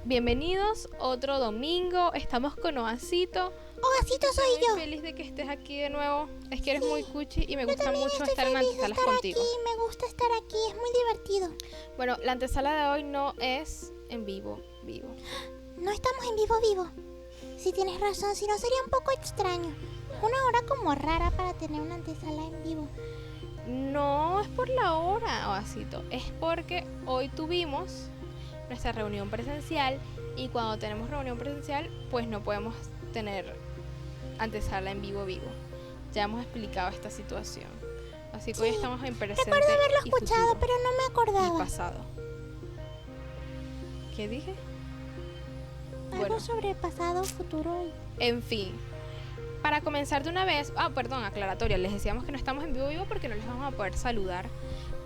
Bienvenidos otro domingo. Estamos con Oasito. Oasito soy Estoy yo. muy feliz de que estés aquí de nuevo. Es que eres Sí. muy cuchi y me Yo gusta también mucho estoy estar en feliz de Antesalas estar contigo. aquí. Me gusta estar aquí, es muy divertido. Bueno, la antesala de hoy no es en vivo. No estamos en vivo. Si tienes razón, si no sería un poco extraño. Una hora como rara para tener una antesala en vivo. No es por la hora, Oasito. Es porque hoy tuvimos nuestra reunión presencial y cuando tenemos reunión presencial, pues no podemos tener antesala en vivo. Ya hemos explicado esta situación. Así que hoy Sí, estamos en presente Recuerdo haberlo y escuchado, futuro pero no me y acordaba. pasado. ¿Qué dije? Algo Bueno. sobre el pasado, futuro y... En fin, para comenzar de una vez, aclaratoria, les decíamos que no estamos en vivo porque no les vamos a poder saludar,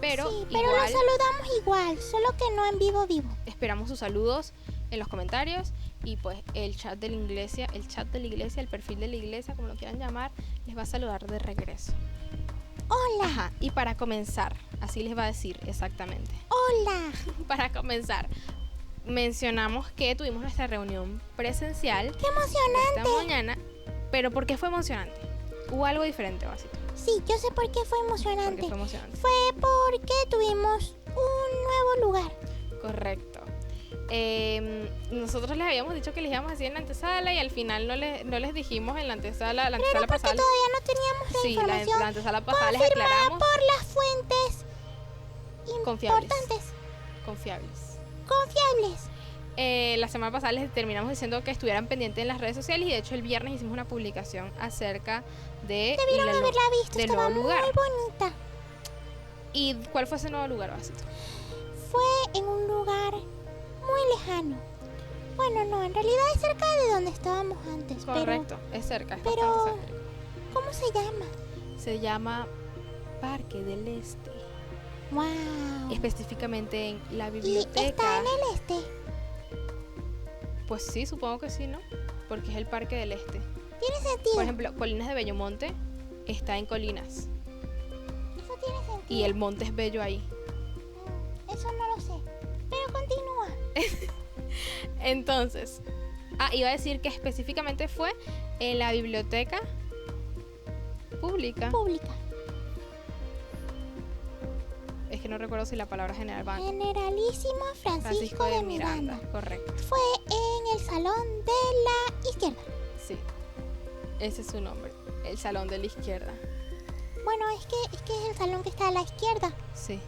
pero Sí, pero igual los saludamos igual, solo que no en vivo. esperamos sus saludos en los comentarios y pues el chat de la iglesia, el perfil de la iglesia, como lo quieran llamar, les va a saludar de regreso. Hola, Ajá, y para comenzar, así les va a decir exactamente. hola. Para comenzar, mencionamos que tuvimos nuestra reunión presencial ¡Qué emocionante! esta mañana, pero ¿por qué fue emocionante? Hubo algo diferente, básicamente. Sí, yo sé por qué fue emocionante. Porque fue emocionante. Fue porque tuvimos un nuevo lugar. Correcto. Nosotros les habíamos dicho que les íbamos a decir en la antesala y al final no les dijimos en la antesala Pero porque pasada. todavía no teníamos la Sí, información la antesala pasada les confirmada aclaramos. por las fuentes Confiables. importantes, Confiables. confiables. La semana pasada les terminamos diciendo que estuvieran pendientes en las redes sociales y de hecho el viernes hicimos una publicación acerca de Debieron haberla visto, del estaba nuevo muy lugar. bonita. ¿Y cuál fue ese nuevo lugar, Basito? Fue en un lugar muy lejano. Bueno, no, en realidad es cerca de donde estábamos antes. Correcto, es cerca, es pero- bastante cerca. ¿Cómo se llama? Se llama Parque del Este. ¡Wow! Específicamente en la ¿Y biblioteca. está en el este? Pues sí, supongo que sí, ¿no? Porque es el Parque del Este. ¿Tiene sentido? Por ejemplo, Colinas de Bellomonte está en Colinas Eso tiene sentido. y el monte es bello ahí. Eso no lo sé. Pero continúa. Entonces, iba a decir que específicamente fue en la biblioteca pública. Pública. Es que no recuerdo si la palabra general va. Generalísimo Francisco de Miranda. Correcto. Fue en el salón de la izquierda. Sí. Ese es su nombre. El salón de la izquierda. Bueno, es que es el salón que está a la izquierda. Sí.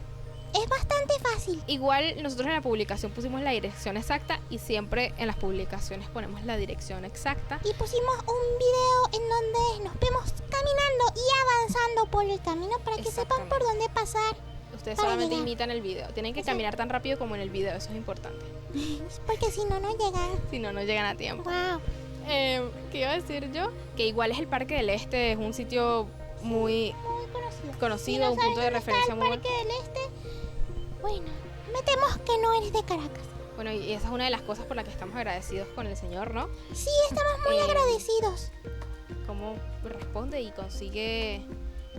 Es bastante fácil. Igual nosotros en la publicación pusimos la dirección exacta y siempre en las publicaciones ponemos la dirección exacta. Y pusimos un video en donde nos vemos caminando y avanzando por el camino para que sepan por dónde pasar. Ustedes para solamente llegar. imitan el video. Tienen que Exacto. caminar tan rápido como en el video, eso es importante. Porque si no, no llegan. Si no, no llegan a tiempo. ¡Wow! ¿Qué iba a decir yo? Que igual es el Parque del Este, es un sitio muy Muy conocido. conocido, Si no un sabes punto de dónde está referencia el muy Parque del Este, bueno, metemos que no eres de Caracas. bueno. Y esa es una de las cosas por las que estamos agradecidos con el Señor, ¿no? Sí, estamos muy agradecidos. Cómo responde y consigue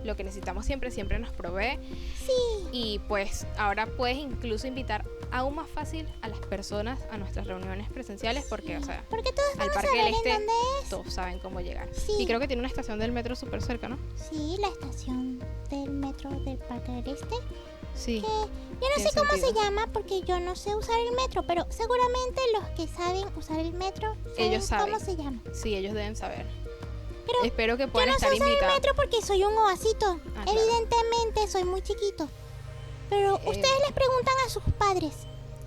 lo que necesitamos siempre nos provee. Sí. Y pues ahora puedes incluso invitar aún más fácil a las personas a nuestras reuniones presenciales porque, o sea, Porque todos al van a Parque saber del en Este dónde es. todos saben cómo llegar. Sí. Y creo que tiene una estación del metro súper cerca, ¿no? Sí, la estación del metro del Parque del Este. Sí. Que yo no Tiene sé cómo sentido. se llama porque yo no sé usar el metro, pero seguramente los que saben usar el metro Ellos saben. cómo se llama. Sí, ellos deben saber. Pero espero que yo puedan no sé estar usar el invitados. metro porque soy un oasito. Claro. Evidentemente soy muy chiquito. Pero ustedes les preguntan a sus padres.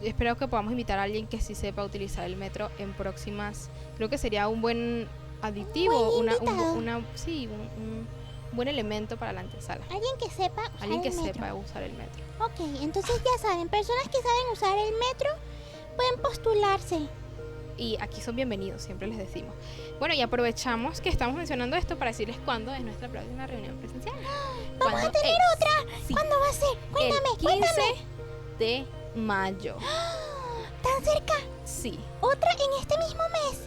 Espero que podamos invitar a alguien que sí sepa utilizar el metro en próximas. Creo que sería un buen aditivo, buen invitado. un buen elemento para la antesala. Alguien que sepa usar Alguien que el metro. sepa usar el metro. Ok, entonces ya saben, personas que saben usar el metro pueden postularse. Y aquí son bienvenidos, siempre les decimos. Bueno, y aprovechamos que estamos mencionando esto para decirles cuándo es nuestra próxima reunión presencial. Vamos a ¿Cuándo tener es? otra. Sí. ¿Cuándo va a ser? Cuéntame, El 15 cuéntame. de mayo. ¿Tan cerca? Sí, ¿Otra en este mismo mes?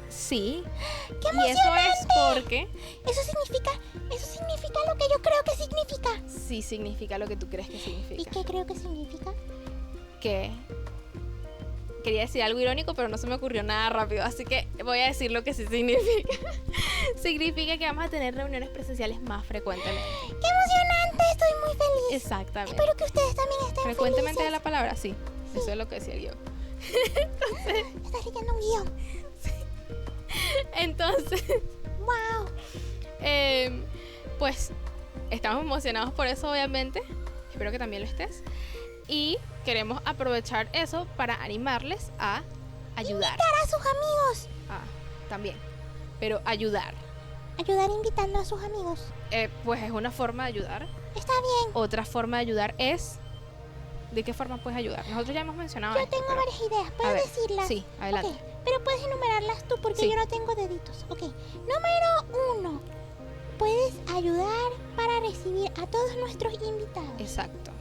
sí. ¡Qué Y eso es porque Eso significa lo que yo creo que significa. sí significa lo que tú crees que ¿Y significa. qué creo que significa? Que quería decir algo irónico, pero no se me ocurrió nada rápido, así que voy a decir lo que sí significa. Significa que vamos a tener reuniones presenciales más frecuentemente. ¡Qué emocionante! Estoy muy feliz. Exactamente. Espero que ustedes también estén Frecuentemente de felices. la palabra, sí. Eso es lo que decía el guión. Estás leyendo un guión. Entonces, ¡Wow! pues estamos emocionados por eso, obviamente. Espero que también lo estés. Y queremos aprovechar eso para animarles a ayudar. Invitar a sus amigos. Ah, también. Pero ayudar. Ayudar invitando a sus amigos. Pues es una forma de ayudar. Está bien. Otra forma de ayudar es... ¿De qué forma puedes ayudar? Nosotros ya hemos mencionado Yo esto, tengo pero- varias ideas. a ¿Puedes ver, decirlas? Sí, adelante. Ok, pero puedes enumerarlas tú porque Sí. yo no tengo deditos. Ok, número 1. Puedes ayudar para recibir a todos nuestros invitados. Exacto.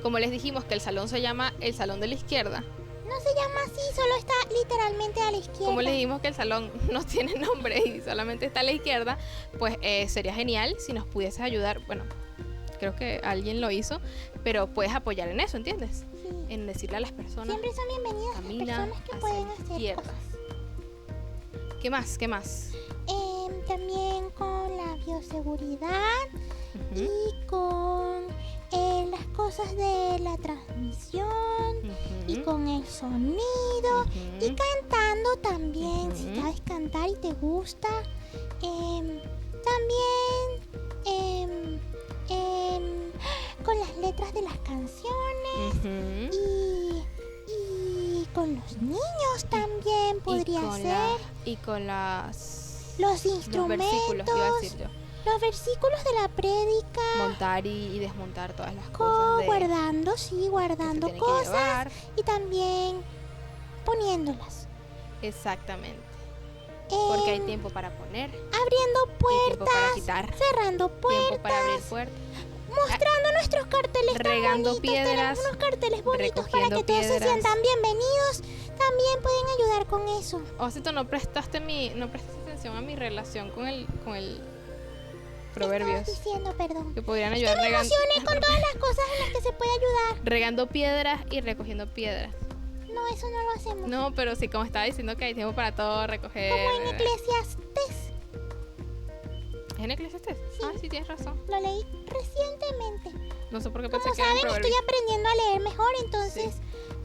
Como les dijimos que el salón se llama el salón de la izquierda. No se llama así, solo está literalmente a la izquierda. Como les dijimos que el salón no tiene nombre y solamente está a la izquierda, pues sería genial si nos pudieses ayudar. Bueno, creo que alguien lo hizo, pero puedes apoyar en eso, ¿entiendes? Sí. En decirle a las personas, Siempre son bienvenidas las camina personas que hacia pueden la hacer izquierda. cosas. ¿Qué más? ¿Qué más? También con la bioseguridad Ujú, y con las cosas de la transmisión y ujú, con el sonido y ujú. cantando también, si Ujú. sabes cantar y te gusta. También con las letras de las canciones Ujú. y con los niños también podría y con ser. y con las Los los instrumentos, versículos, iba a decir yo. los versículos de la prédica, Montar y desmontar todas las cosas de guardando, sí, que se guardando tienen que cosas llevar. y también poniéndolas. Exactamente. Porque hay Em, tiempo para poner, abriendo y tiempo para puertas, quitar, cerrando tiempo para abrir puertas, puertas, mostrando nuestros carteles tan regando bonitos. piedras, Tenemos unos carteles bonitos para recogiendo que todos se piedras. sientan bienvenidos. También pueden ayudar con eso. Osito, no prestaste atención a mi relación con el ¿Qué Proverbios, estabas diciendo, perdón? que podrían Me ayudar emocioné con todas las cosas en las que se puede ayudar. regando piedras y recogiendo piedras. No, eso no lo hacemos. No, pero sí, como estaba diciendo que hay tiempo para todo, recoger. Como en Eclesiastes. ¿Es en Eclesiastes? Sí. Ah, sí, tienes razón. Lo leí recientemente. No sé por qué Como pensé que era en saben, estoy Proverbios. aprendiendo a leer mejor, entonces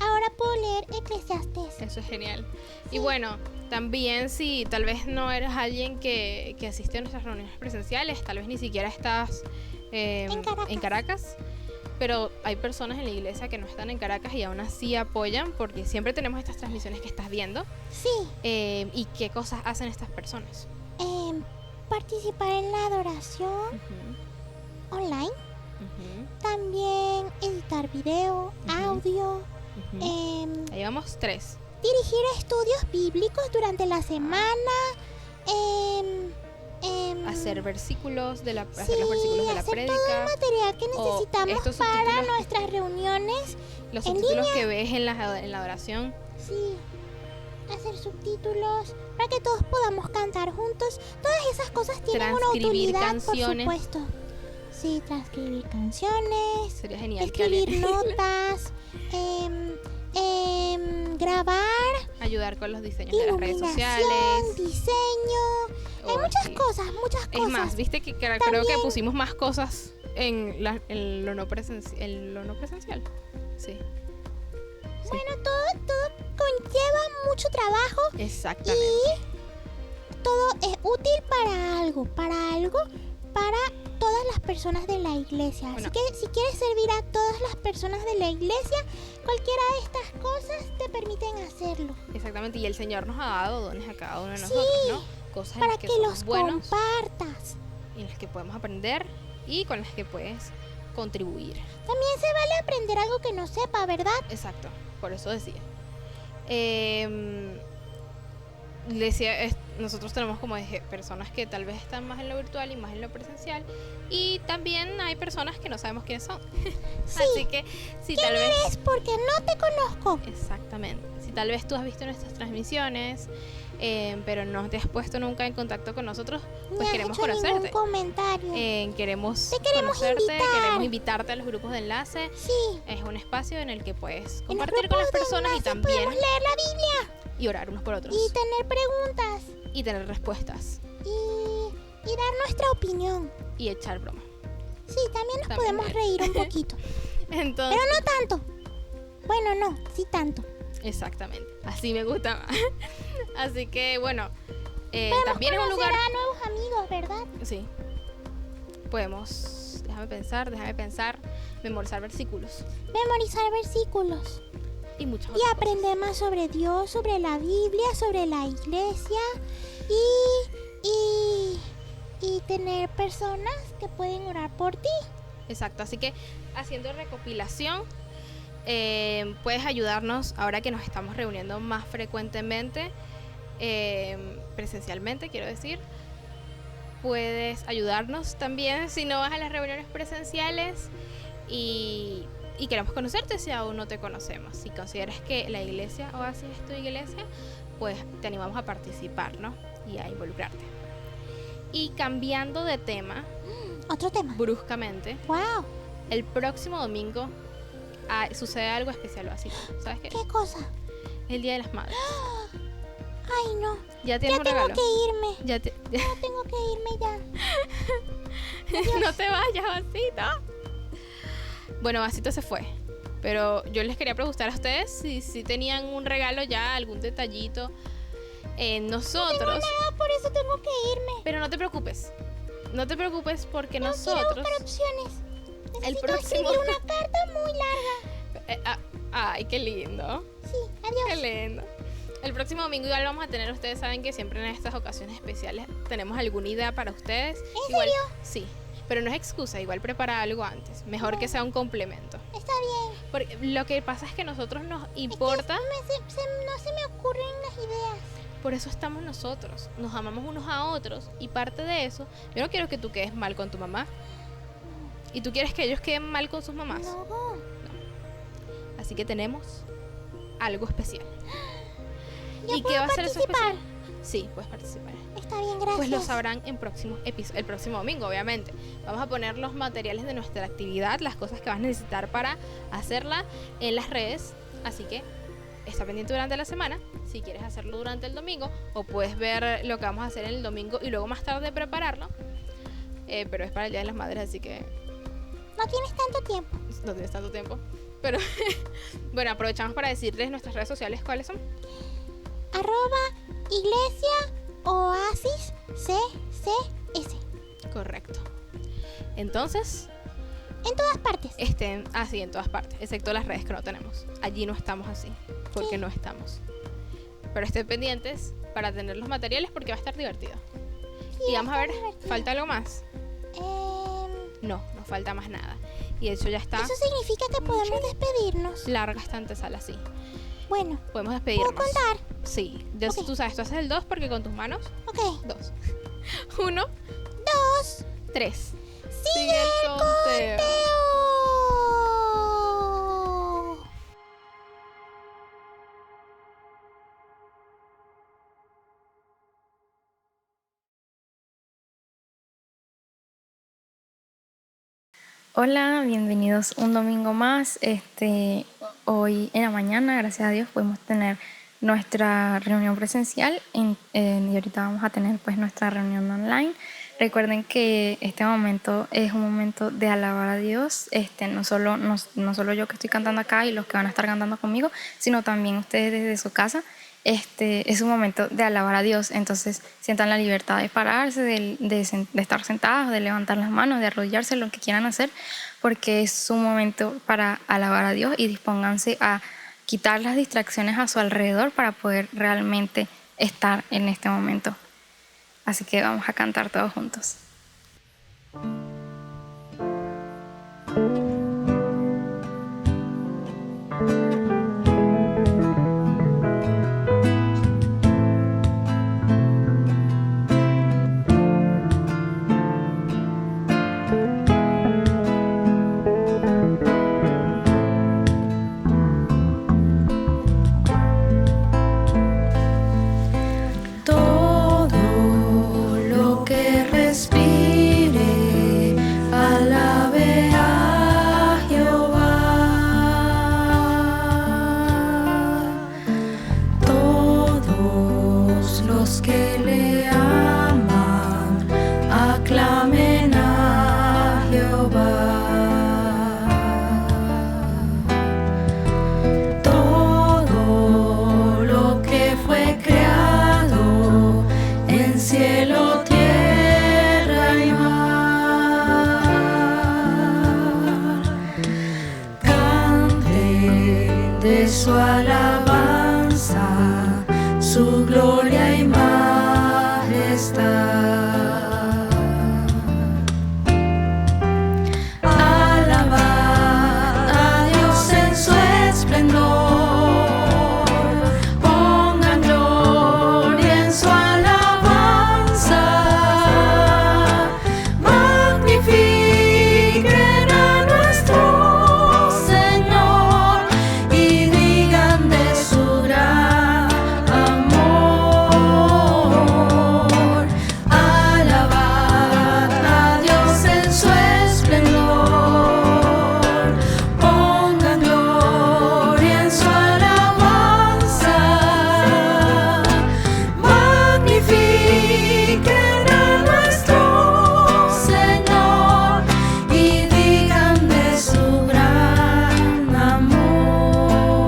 ahora puedo leer Eclesiastes. Eso es genial. Sí. Y bueno, también si tal vez no eres alguien que asiste a nuestras reuniones presenciales, tal vez ni siquiera estás En Caracas. pero hay personas en la iglesia que no están en Caracas y aún así apoyan porque siempre tenemos estas transmisiones que estás viendo. Sí, ¿Y qué cosas hacen estas personas? participar en la adoración online. También editar video, audio. Ahí vamos 3. Dirigir estudios bíblicos durante la semana. Hacer versículos hacer Sí, los versículos de la hacer todo el prédica, material que o necesitamos estos para subtítulos. nuestras reuniones. los en subtítulos que ves en la adoración. Sí, hacer subtítulos para que todos podamos cantar juntos. Todas esas cosas tienen una Transcribir utilidad, canciones. por supuesto. Sí, transcribir canciones, Sería genial escribir que notas, grabar, ayudar con los diseños de las redes iluminación, sociales. diseño. Hay Oh, muchas sí. cosas, muchas cosas. Es más, viste que creo También- que pusimos más cosas en lo no presencial. Sí. Sí, Bueno, todo conlleva mucho trabajo exactamente. y todo es útil para algo, para todas las personas de la iglesia. Bueno. Así que si quieres servir a todas las personas de la iglesia, cualquiera de estas cosas te permiten hacerlo. Exactamente. Y el Señor nos ha dado dones a cada uno de Sí, nosotros, ¿no? Cosas en Para las que que somos los buenos compartas. y en las que podemos aprender y con las que puedes contribuir. También se vale aprender algo que no sepa, ¿verdad? Exacto, por eso decía. nosotros tenemos, como dije, personas que tal vez están más en lo virtual y más en lo presencial, y también hay personas que no sabemos quiénes son. Sí. Así que si ¿Quién tal vez... eres? Porque no te conozco. Exactamente. Si tal vez tú has visto nuestras transmisiones, pero no te has puesto nunca en contacto con nosotros, Ni pues has queremos hecho ningún conocerte. comentario. Queremos Te queremos conocerte, invitar. queremos invitarte a los grupos de enlace. Sí. Es un espacio en el que puedes En los compartir con las grupos de personas y enlace también podemos leer la Biblia y orar unos por otros y tener preguntas y tener respuestas y dar nuestra opinión. y echar broma. Sí, también nos También podemos leer. reír un poquito. Entonces, Pero no tanto. Bueno, no, sí tanto. exactamente, así me gusta más. Así que bueno, Podemos también es un conocer lugar... a nuevos amigos, ¿verdad? Sí. Podemos, déjame pensar, memorizar versículos Memorizar versículos. y muchas Y otras aprender más sobre Dios, sobre la Biblia, sobre la iglesia y tener personas que pueden orar por ti. cosas. Exacto, así que haciendo recopilación, puedes ayudarnos ahora que nos estamos reuniendo más frecuentemente, presencialmente, quiero decir. Puedes ayudarnos también si no vas a las reuniones presenciales y queremos conocerte si aún no te conocemos. Si consideras que la iglesia Oasis es tu iglesia, pues te animamos a participar, ¿no? Y a involucrarte. Y cambiando de tema Otro tema. bruscamente, ¡Wow! el próximo domingo sucede algo especial, Oasis. ¿Sabes qué? ¿Qué cosa? El Día de las Madres. Ay, no. ¿Ya tienes Ya un tengo regalo? que irme. Ya Ya tengo que irme ya. No te vayas, Vasito. Bueno, Vasito se fue. Pero yo les quería preguntar a ustedes si tenían un regalo ya, algún detallito. Nosotros. No tengo nada, por eso tengo que irme. Pero no te preocupes. No te preocupes porque No quiero nosotros. buscar opciones. Necesito próximo- escribir una carta muy larga. Ay, qué lindo. Sí, adiós. Qué lindo. El próximo domingo igual vamos a tener, ustedes saben que siempre en estas ocasiones especiales tenemos alguna idea para ustedes. ¿En Igual, serio? sí, pero no es excusa, igual prepara algo antes. Mejor que sea un complemento. Está bien. Porque lo que pasa es que a nosotros nos importa, No se me ocurren las ideas. por eso estamos nosotros. Nos amamos unos a otros y parte de eso, yo no quiero que tú quedes mal con tu mamá. ¿Y tú quieres que ellos queden mal con sus mamás? No. Así que tenemos algo especial. ¿Yo ¿Y qué puedo va a ser eso participar? especial? Sí, puedes participar. Está bien, gracias. Pues lo sabrán en el próximo domingo, obviamente. Vamos a poner los materiales de nuestra actividad, las cosas que vas a necesitar para hacerla en las redes. Así que está pendiente durante la semana. Si quieres hacerlo durante el domingo, o puedes ver lo que vamos a hacer el domingo y luego más tarde prepararlo. Pero es para el Día de las Madres, así que No tienes tanto tiempo. no tienes tanto tiempo. Pero bueno, aprovechamos para decirles nuestras redes sociales cuáles son. @Iglesia Oasis CCS. Correcto. Entonces, En todas partes. estén así en todas partes, excepto las redes que no tenemos. Allí no estamos así, porque Sí. no estamos. Pero estén pendientes para tener los materiales porque va a estar divertido. Sí, Y vamos a ver, divertido. ¿falta algo más? No falta más nada. Y eso ya está. Eso significa que podemos despedirnos. Larga esta antesala, sí. Bueno, Podemos ¿puedo despedirnos. contar? Sí. Ya Ok. tú sabes, tú haces el 2 porque con tus manos, Ok. 2. 1, 2. 3. ¡Sigue el conteo! Hola, bienvenidos un domingo más. Hoy en la mañana, gracias a Dios, pudimos tener nuestra reunión presencial y ahorita vamos a tener pues nuestra reunión online. Recuerden que este momento es un momento de alabar a Dios, no solo yo que estoy cantando acá y los que van a estar cantando conmigo, sino también ustedes desde su casa. Es un momento de alabar a Dios, entonces sientan la libertad de pararse, de estar sentados, de levantar las manos, de arrodillarse, lo que quieran hacer, porque es un momento para alabar a Dios y dispónganse a quitar las distracciones a su alrededor para poder realmente estar en este momento. Así que vamos a cantar todos juntos. su alabanza, su gloria y majestad. Alabad a Dios en su esplendor, pongan gloria en su alabanza, magnifiquen a nuestro Señor y digan de su gran amor. Alabad a Dios en su esplendor, pongan gloria en su alabanza, magnifiquen a nuestro Señor y digan de su gran amor.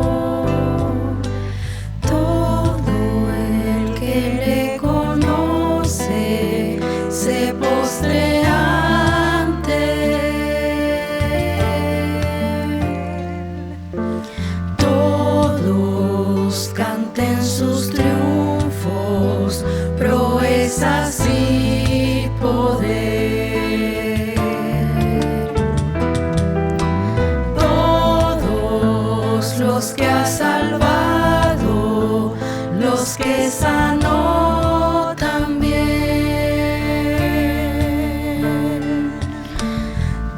Todo el que le conoce se postre ante él. Todos canten sus triunfos, proezas y poder. Todos los que ha salvado, los que sanó también,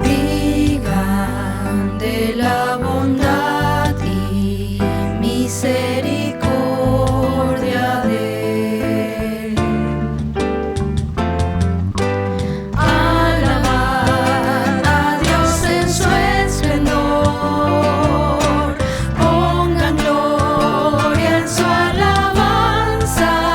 digan de la bondad y misericordia de Él. Alabad a Dios en su esplendor, pongan gloria en su alabanza,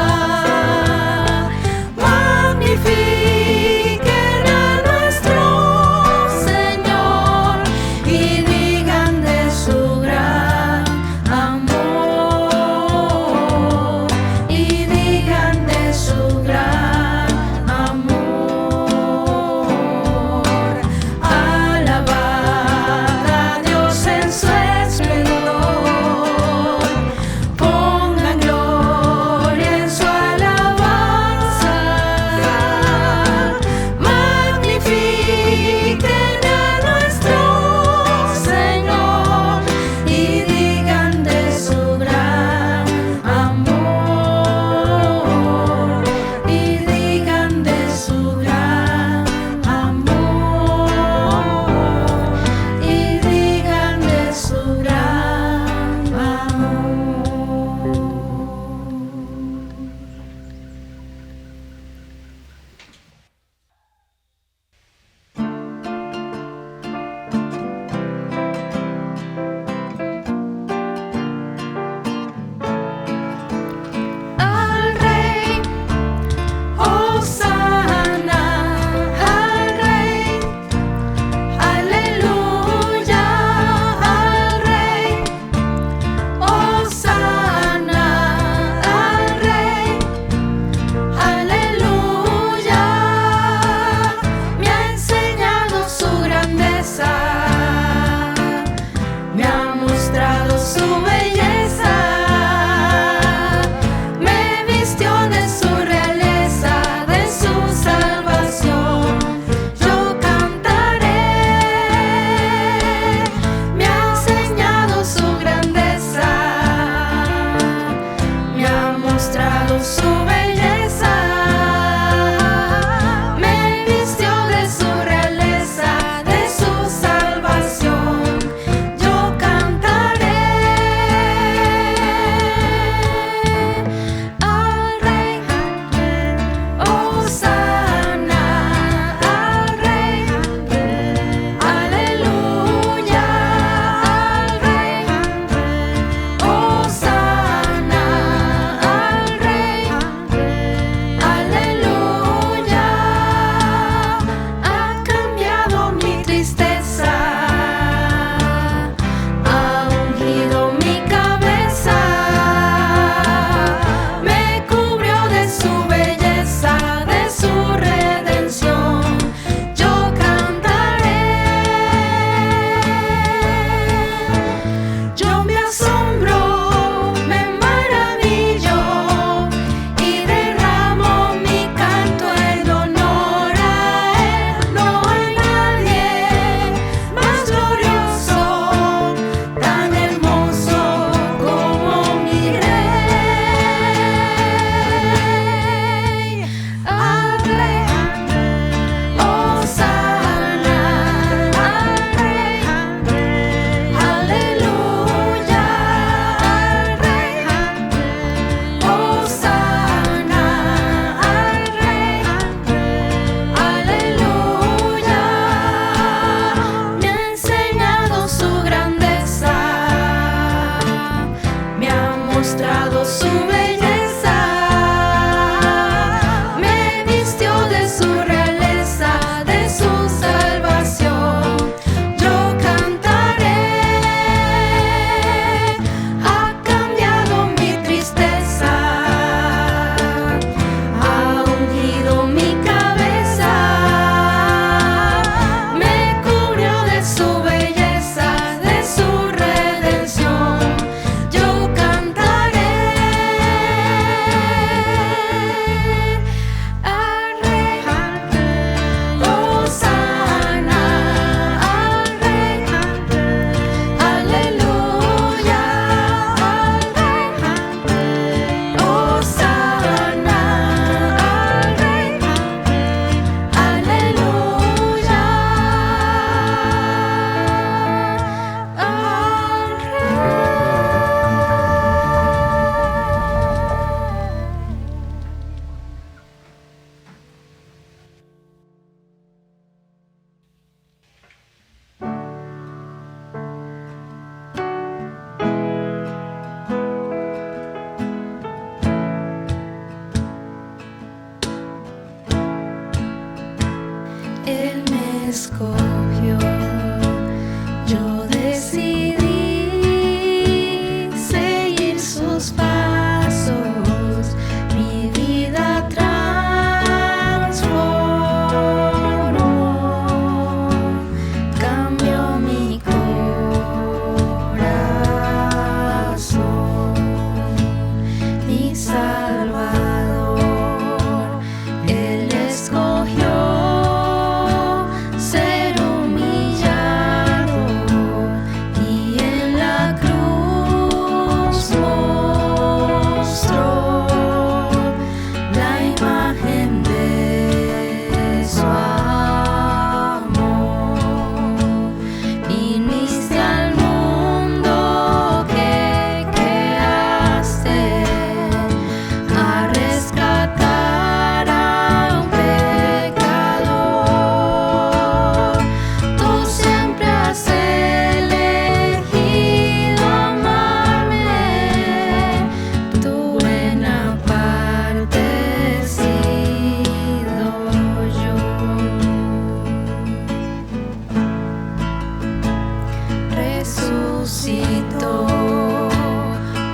resucitó.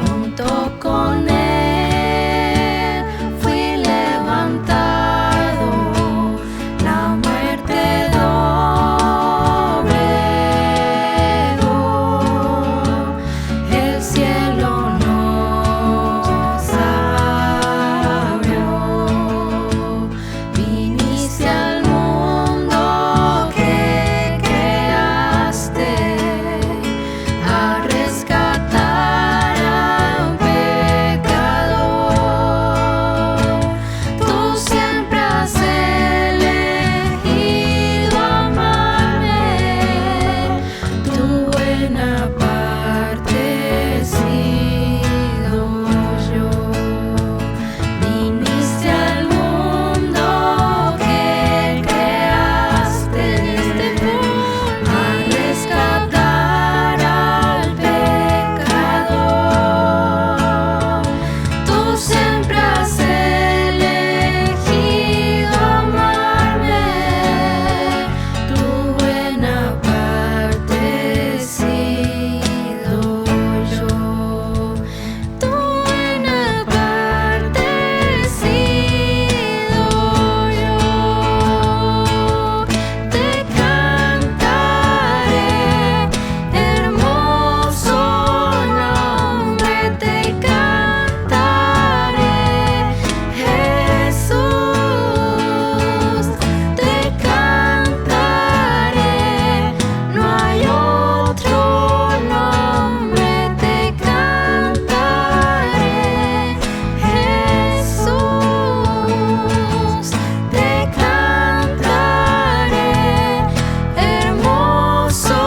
Junto con él fui levantado, la muerte doblegó, el cielo nos abrió. Viniste al mundo que creaste a rescatar a un pecador. Tú siempre has elegido amarme, tu buena parte he sido yo. Viniste al mundo que creaste a rescatar al pecador. Tú siempre has elegido amarme, tu buena parte he sido yo. Tu buena parte he sido yo. Te cantaré, hermoso nombre, te cantaré, Jesús, te cantaré, no hay otro nombre, te cantaré, Jesús, te cantaré, hermoso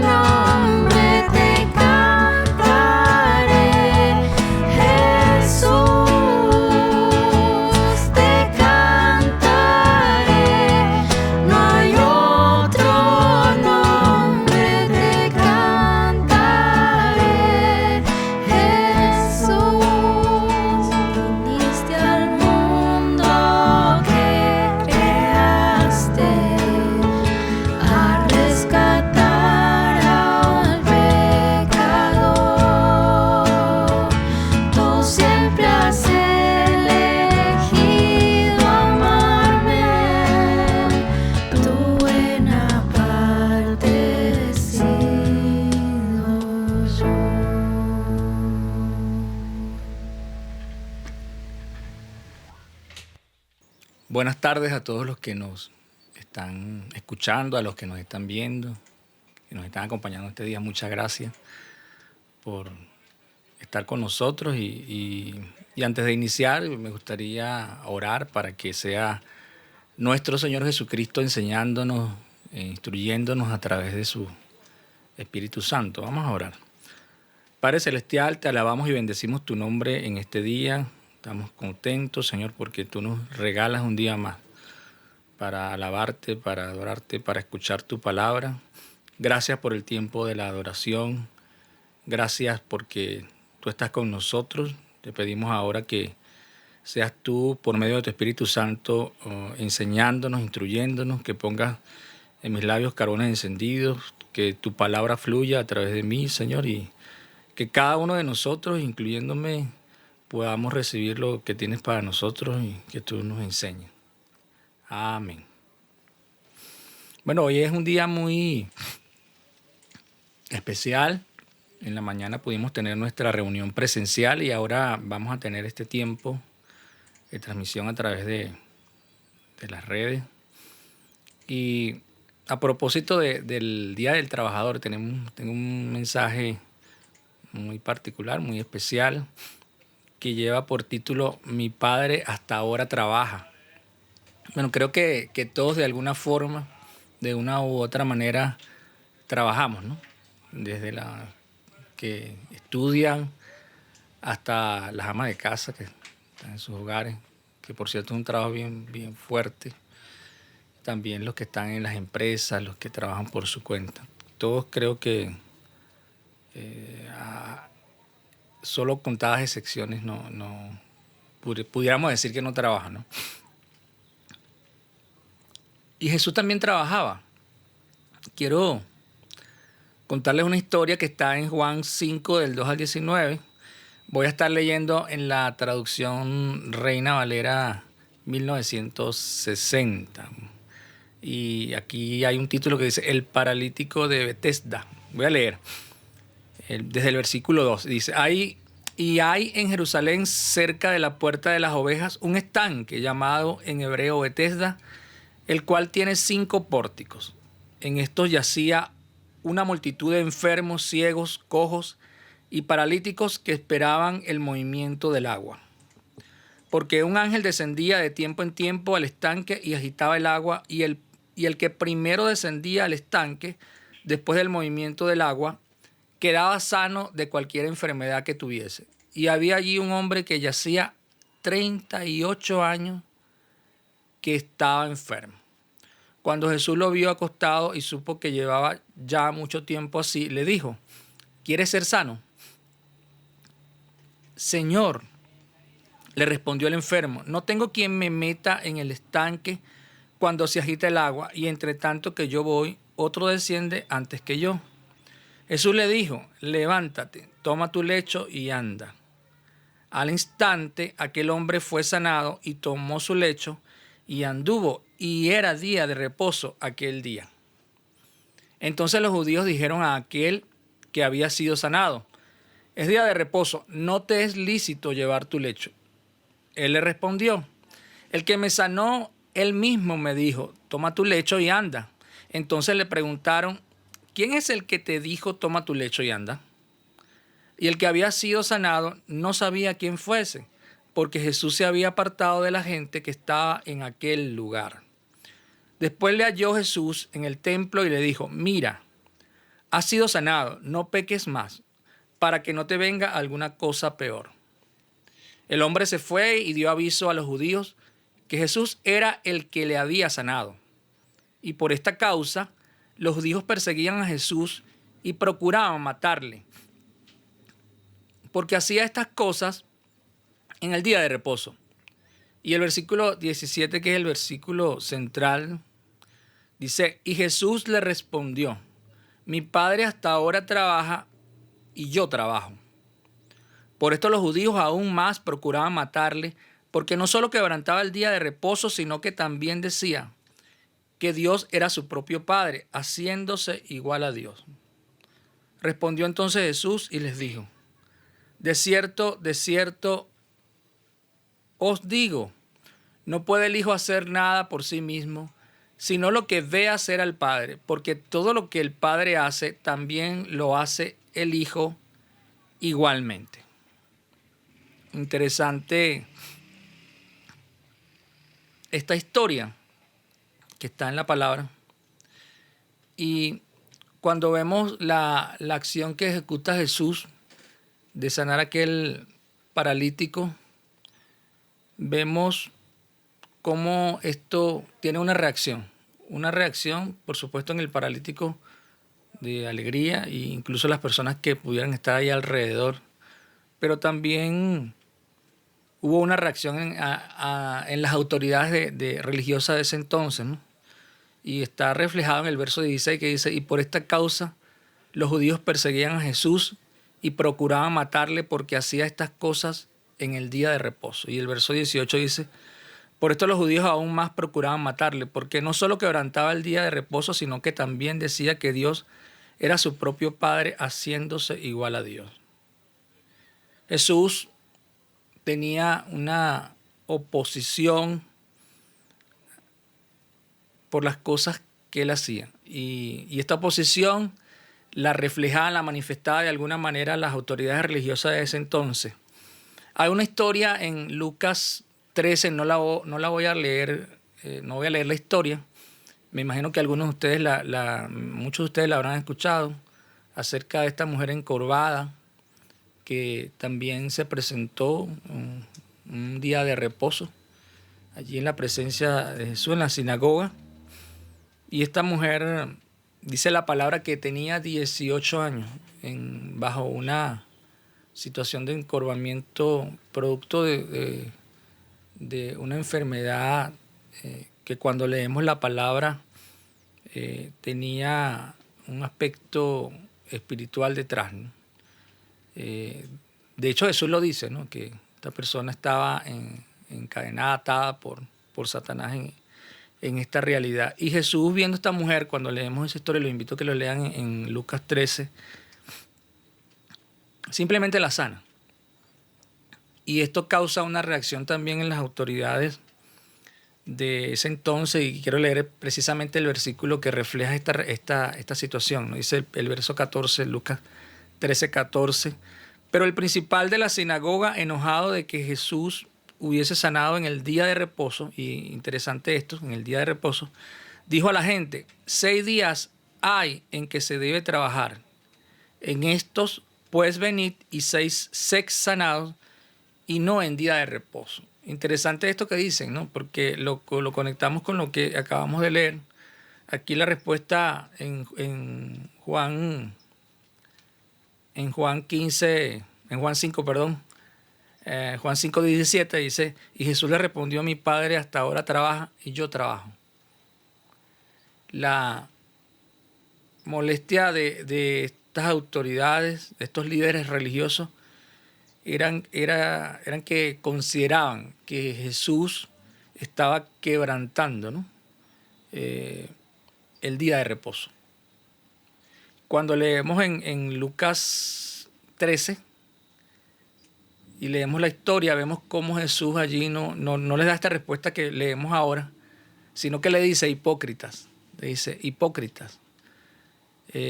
nombre, te cantaré, Jesús, te cantaré, no hay otro nombre, te cantaré, Jesús. Viniste al mundo que creaste a rescatar al pecador. Tú siempre has elegido amarme, tu buena parte he sido yo. Buenas tardes a todos los que nos están escuchando, a los que nos están viendo, que nos están acompañando este día. Muchas gracias por estar con nosotros y antes de iniciar me gustaría orar para que sea nuestro Señor Jesucristo enseñándonos, instruyéndonos a través de su Espíritu Santo. Vamos a orar. Padre Celestial, te alabamos y bendecimos tu nombre en este día. Estamos contentos, Señor, porque tú nos regalas un día más para alabarte, para adorarte, para escuchar tu palabra. Gracias por el tiempo de la adoración. Gracias porque tú estás con nosotros. Te pedimos ahora que seas tú, por medio de tu Espíritu Santo, enseñándonos, instruyéndonos, que pongas en mis labios carbones encendidos, que tu palabra fluya a través de mí, Señor, y que cada uno de nosotros, incluyéndome, podamos recibir lo que tienes para nosotros y que tú nos enseñes. Amén. Bueno, hoy es un día muy especial. En la mañana pudimos tener nuestra reunión presencial y ahora vamos a tener este tiempo de transmisión a través de las redes. Y a propósito del Día del Trabajador, tengo un mensaje muy particular, muy especial, que lleva por título Mi padre hasta ahora trabaja. Bueno, creo que todos de alguna forma, de una u otra manera, trabajamos, ¿no? Desde la que estudian hasta las amas de casa que están en sus hogares, que por cierto es un trabajo bien fuerte. También los que están en las empresas, los que trabajan por su cuenta. Todos creo que solo contadas excepciones pudiéramos decir que no trabajan, ¿no? Y Jesús también trabajaba. Quiero contarles una historia que está en Juan 5, del 2 al 19. Voy a estar leyendo en la traducción Reina Valera 1960. Y aquí hay un título que dice El paralítico de Betesda. Voy a leer desde el versículo 2. Dice, hay en Jerusalén, cerca de la puerta de las ovejas, un estanque llamado en hebreo Betesda, el cual tiene 5 pórticos. En estos yacía una multitud de enfermos, ciegos, cojos y paralíticos que esperaban el movimiento del agua. Porque un ángel descendía de tiempo en tiempo al estanque y agitaba el agua, y el que primero descendía al estanque, después del movimiento del agua, quedaba sano de cualquier enfermedad que tuviese. Y había allí un hombre que yacía 38 años que estaba enfermo. Cuando Jesús lo vio acostado y supo que llevaba ya mucho tiempo así, le dijo, ¿quieres ser sano? Señor, le respondió el enfermo, no tengo quien me meta en el estanque cuando se agita el agua, y entre tanto que yo voy, otro desciende antes que yo. Jesús le dijo, levántate, toma tu lecho y anda. Al instante aquel hombre fue sanado y tomó su lecho y anduvo, y era día de reposo aquel día. Entonces los judíos dijeron a aquel que había sido sanado, es día de reposo, no te es lícito llevar tu lecho. Él le respondió, el que me sanó, él mismo me dijo, toma tu lecho y anda. Entonces le preguntaron, ¿quién es el que te dijo, toma tu lecho y anda? Y el que había sido sanado no sabía quién fuese, porque Jesús se había apartado de la gente que estaba en aquel lugar. Después le halló Jesús en el templo y le dijo, mira, has sido sanado, no peques más, para que no te venga alguna cosa peor. El hombre se fue y dio aviso a los judíos que Jesús era el que le había sanado. Y por esta causa, los judíos perseguían a Jesús y procuraban matarle, porque hacía estas cosas en el día de reposo. Y el versículo 17, que es el versículo central, dice, y Jesús le respondió, mi Padre hasta ahora trabaja y yo trabajo. Por esto los judíos aún más procuraban matarle, porque no solo quebrantaba el día de reposo, sino que también decía que Dios era su propio Padre, haciéndose igual a Dios. Respondió entonces Jesús y les dijo, de cierto os digo, no puede el Hijo hacer nada por sí mismo, sino lo que ve hacer al Padre, porque todo lo que el Padre hace, también lo hace el Hijo igualmente. Interesante esta historia que está en la palabra. Y cuando vemos la acción que ejecuta Jesús de sanar a aquel paralítico, vemos cómo esto tiene una reacción. Una reacción, por supuesto, en el paralítico de alegría e incluso las personas que pudieran estar ahí alrededor. Pero también hubo una reacción en las autoridades religiosas de ese entonces, ¿no? Y está reflejado en el verso 16 que dice, y por esta causa los judíos perseguían a Jesús y procuraban matarle porque hacía estas cosas en el día de reposo. Y el verso 18 dice, por esto los judíos aún más procuraban matarle, porque no solo quebrantaba el día de reposo, sino que también decía que Dios era su propio Padre, haciéndose igual a Dios. Jesús tenía una oposición por las cosas que él hacía. Y esta oposición la reflejaban, la manifestaba de alguna manera las autoridades religiosas de ese entonces. Hay una historia en Lucas 13, no la voy a leer, no voy a leer la historia. Me imagino que algunos de ustedes, muchos de ustedes la habrán escuchado, acerca de esta mujer encorvada que también se presentó un día de reposo allí en la presencia de Jesús en la sinagoga. Y esta mujer, dice la palabra, que tenía 18 años bajo una situación de encorvamiento producto de una enfermedad que cuando leemos la palabra tenía un aspecto espiritual detrás, ¿no? De hecho, Jesús lo dice, ¿no? Que esta persona estaba encadenada, atada por Satanás en esta realidad. Y Jesús, viendo a esta mujer, cuando leemos esa historia, los invito a que lo lean en Lucas 13, simplemente la sana. Y esto causa una reacción también en las autoridades de ese entonces, y quiero leer precisamente el versículo que refleja esta situación, ¿no? Dice el verso 14, Lucas 13, 14. Pero el principal de la sinagoga, enojado de que Jesús hubiese sanado en el día de reposo, y interesante esto, en el día de reposo, dijo a la gente: 6 días hay en que se debe trabajar. En estos, pues, venid y seis sanados, y no en día de reposo. Interesante esto que dicen, ¿no? Porque lo conectamos con lo que acabamos de leer. Aquí la respuesta en Juan 15, en Juan 5, perdón. Juan 5, 17 dice: y Jesús le respondió: mi Padre hasta ahora trabaja y yo trabajo. La molestia de estas autoridades, de estos líderes religiosos, eran que consideraban que Jesús estaba quebrantando, ¿no? El día de reposo. Cuando leemos en Lucas 13 y leemos la historia, vemos cómo Jesús allí no les da esta respuesta que leemos ahora, sino que le dice: hipócritas. Le dice: hipócritas.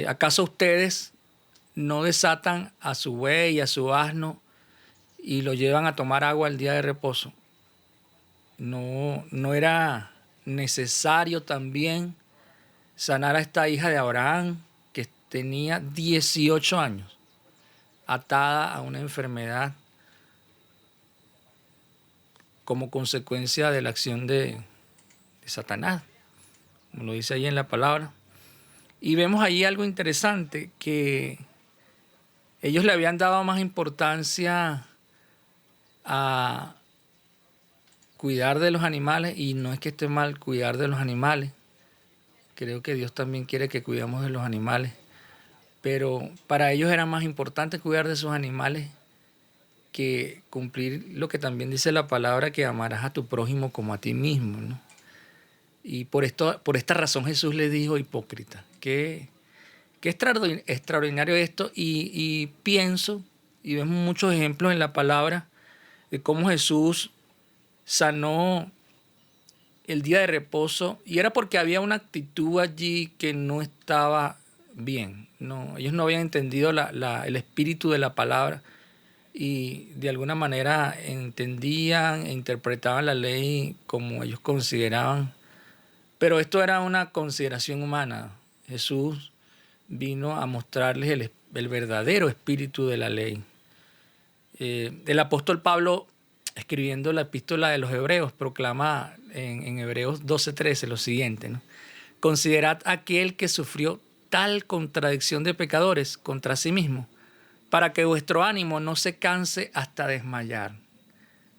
¿Acaso ustedes no desatan a su buey y a su asno y lo llevan a tomar agua el día de reposo? ¿No era necesario también sanar a esta hija de Abraham, que tenía 18 años, atada a una enfermedad como consecuencia de la acción de Satanás, como lo dice ahí en la palabra? Y vemos ahí algo interesante, que ellos le habían dado más importancia a cuidar de los animales, y no es que esté mal cuidar de los animales. Creo que Dios también quiere que cuidemos de los animales, pero para ellos era más importante cuidar de sus animales que cumplir lo que también dice la palabra, que amarás a tu prójimo como a ti mismo, ¿no? Y por esta razón Jesús le dijo: hipócrita. Qué extraordinario esto, y pienso, y vemos muchos ejemplos en la palabra de cómo Jesús sanó el día de reposo, y era porque había una actitud allí que no estaba bien. No, ellos no habían entendido el espíritu de la palabra, y de alguna manera entendían e interpretaban la ley como ellos consideraban. Pero esto era una consideración humana. Jesús vino a mostrarles el verdadero espíritu de la ley. El apóstol Pablo, escribiendo la epístola de los Hebreos, proclama en Hebreos 12:13 lo siguiente, ¿no? Considerad aquel que sufrió tal contradicción de pecadores contra sí mismo, para que vuestro ánimo no se canse hasta desmayar.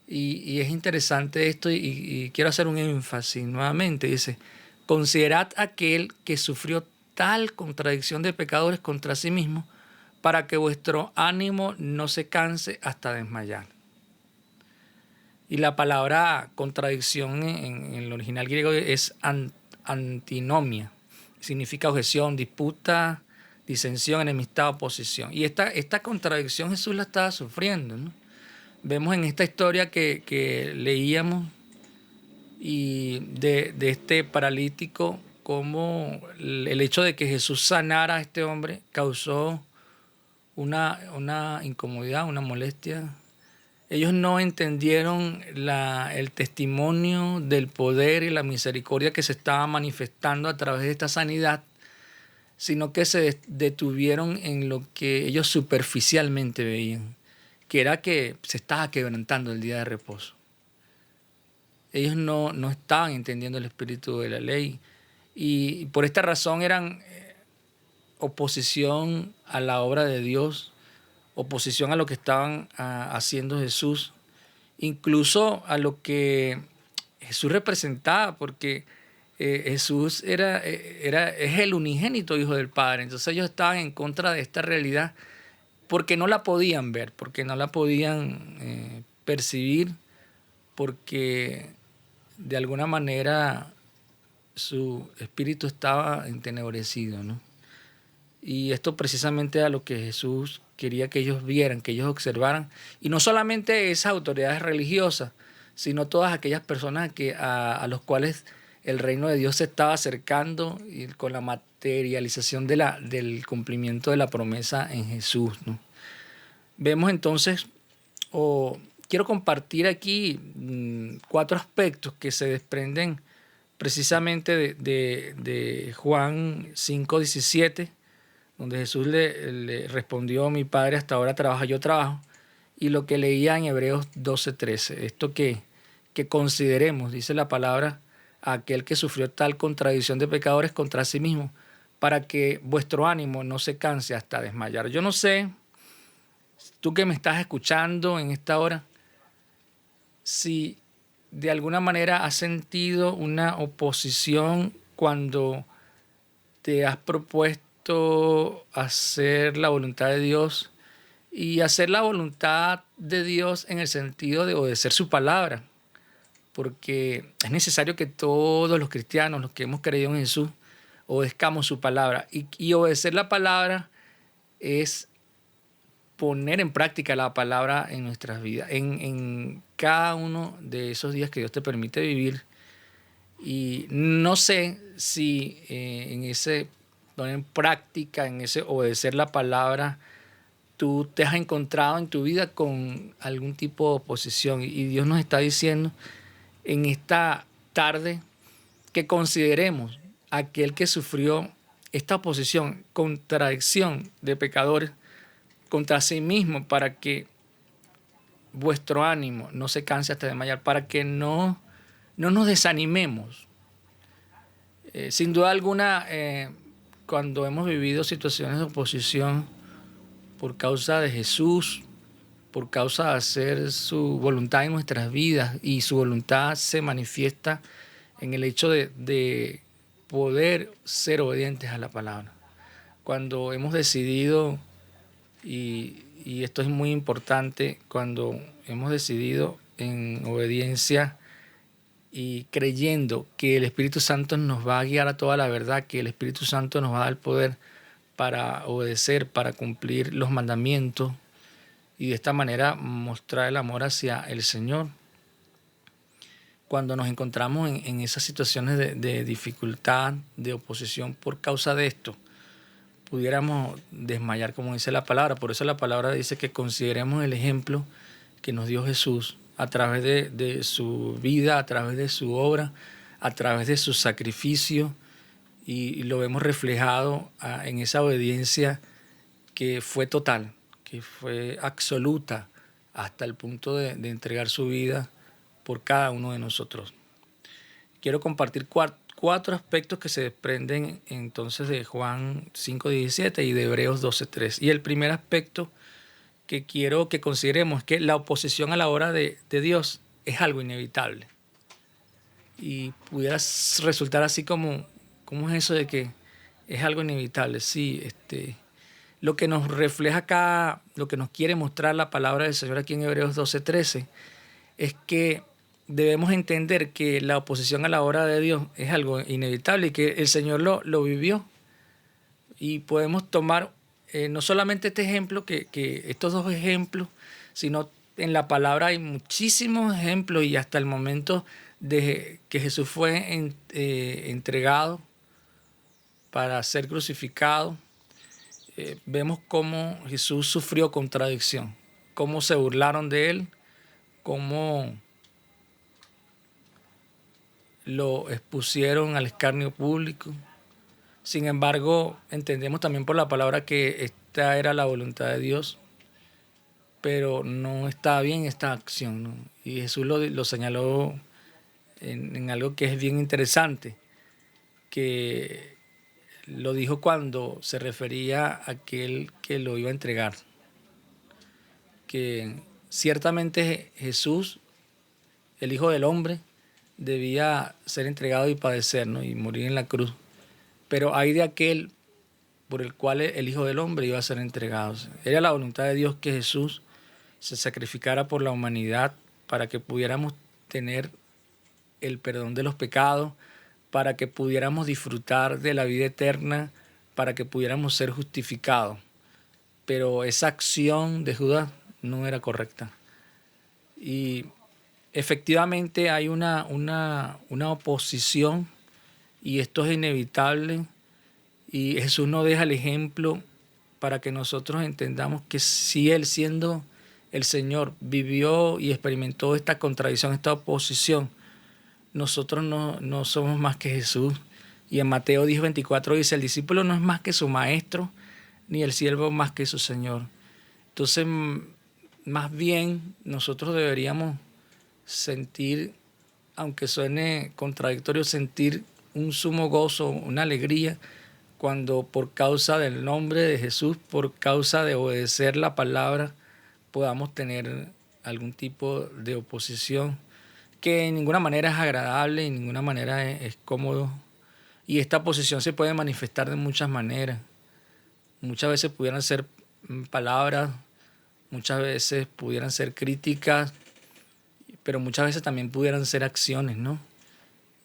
Y es interesante esto, y quiero hacer un énfasis nuevamente. Dice: considerad aquel que sufrió tal contradicción de pecadores contra sí mismo, para que vuestro ánimo no se canse hasta desmayar. Y la palabra contradicción en el original griego es antinomia. Significa objeción, disputa, disensión, enemistad, oposición. Y esta contradicción Jesús la estaba sufriendo, ¿no? Vemos en esta historia que leíamos, y de este paralítico, cómo el hecho de que Jesús sanara a este hombre causó una incomodidad, una molestia. Ellos no entendieron el testimonio del poder y la misericordia que se estaba manifestando a través de esta sanidad, sino que se detuvieron en lo que ellos superficialmente veían, que era que se estaba quebrantando el día de reposo. Ellos no estaban entendiendo el espíritu de la ley, y por esta razón eran oposición a la obra de Dios, oposición a lo que estaban haciendo Jesús, incluso a lo que Jesús representaba, porque Jesús es el unigénito Hijo del Padre. Entonces ellos estaban en contra de esta realidad porque no la podían ver, porque no la podían percibir, porque de alguna manera su espíritu estaba entenebrecido, ¿no? Y esto precisamente era lo que Jesús quería que ellos vieran, que ellos observaran. Y no solamente esas autoridades religiosas, sino todas aquellas personas a los cuales el reino de Dios se estaba acercando y con la materialización del cumplimiento de la promesa en Jesús, ¿no? Vemos entonces, quiero compartir aquí 4 aspectos que se desprenden precisamente de Juan 5:17, donde Jesús le respondió: mi Padre hasta ahora trabaja, yo trabajo, y lo que leía en Hebreos 12:13, esto que consideremos, dice la palabra, a aquel que sufrió tal contradicción de pecadores contra sí mismo, para que vuestro ánimo no se canse hasta desmayar. Yo no sé, tú que me estás escuchando en esta hora, si de alguna manera has sentido una oposición cuando te has propuesto hacer la voluntad de Dios, y hacer la voluntad de Dios en el sentido de obedecer su palabra, porque es necesario que todos los cristianos, los que hemos creído en Jesús, obedezcamos su palabra, y obedecer la palabra es poner en práctica la palabra en nuestras vidas, en cada uno de esos días que Dios te permite vivir. Y no sé si en ese poner en práctica, en ese obedecer la palabra, tú te has encontrado en tu vida con algún tipo de oposición. Y Dios nos está diciendo en esta tarde que consideremos a aquel que sufrió esta oposición, contradicción de pecadores contra sí mismo, para que vuestro ánimo no se canse hasta desmayar, para que no nos desanimemos. Sin duda alguna, cuando hemos vivido situaciones de oposición por causa de Jesús, por causa de hacer su voluntad en nuestras vidas, y su voluntad se manifiesta en el hecho de poder ser obedientes a la palabra. Cuando hemos decidido, y esto es muy importante, cuando hemos decidido en obediencia y creyendo que el Espíritu Santo nos va a guiar a toda la verdad, que el Espíritu Santo nos va a dar el poder para obedecer, para cumplir los mandamientos, y de esta manera mostrar el amor hacia el Señor. Cuando nos encontramos en esas situaciones de dificultad, de oposición por causa de esto, pudiéramos desmayar, como dice la palabra. Por eso la palabra dice que consideremos el ejemplo que nos dio Jesús a través de su vida, a través de su obra, a través de su sacrificio, y lo vemos reflejado en esa obediencia que fue total, que fue absoluta, hasta el punto de entregar su vida por cada uno de nosotros. Quiero compartir 4 aspectos que se desprenden entonces de Juan 5:17 y de Hebreos 12:3. Y el primer aspecto que quiero que consideremos es que la oposición a la obra de Dios es algo inevitable. Y pudiera resultar así como, ¿cómo es eso de que es algo inevitable? Sí, lo que nos refleja acá, lo que nos quiere mostrar la palabra del Señor aquí en Hebreos 12:13, es que debemos entender que la oposición a la obra de Dios es algo inevitable y que el Señor lo vivió. Y podemos tomar no solamente este ejemplo, que estos 2 ejemplos, sino en la palabra hay muchísimos ejemplos, y hasta el momento de que Jesús fue entregado para ser crucificado, vemos cómo Jesús sufrió contradicción, cómo se burlaron de él, cómo lo expusieron al escarnio público. Sin embargo, entendemos también por la palabra que esta era la voluntad de Dios, pero no estaba bien esta acción, ¿no? Y Jesús lo señaló en algo que es bien interesante, que lo dijo cuando se refería a aquel que lo iba a entregar, que ciertamente Jesús, el Hijo del Hombre, debía ser entregado y padecer, ¿no? Y morir en la cruz. Pero hay de aquel por el cual el Hijo del Hombre iba a ser entregado. Era la voluntad de Dios que Jesús se sacrificara por la humanidad para que pudiéramos tener el perdón de los pecados, para que pudiéramos disfrutar de la vida eterna, para que pudiéramos ser justificados. Pero esa acción de Judas no era correcta. Y efectivamente hay una oposición, y esto es inevitable, y Jesús nos deja el ejemplo para que nosotros entendamos que si Él, siendo el Señor, vivió y experimentó esta contradicción, esta oposición, nosotros no somos más que Jesús. Y en Mateo 10:24 dice, el discípulo no es más que su maestro, ni el siervo más que su Señor. Entonces, más bien, nosotros deberíamos sentir, aunque suene contradictorio, sentir un sumo gozo, una alegría, cuando por causa del nombre de Jesús, por causa de obedecer la palabra, podamos tener algún tipo de oposición que en ninguna manera es agradable, en ninguna manera es cómodo. Y esta oposición se puede manifestar de muchas maneras. Muchas veces pudieran ser palabras, muchas veces pudieran ser críticas, pero muchas veces también pudieran ser acciones, ¿no?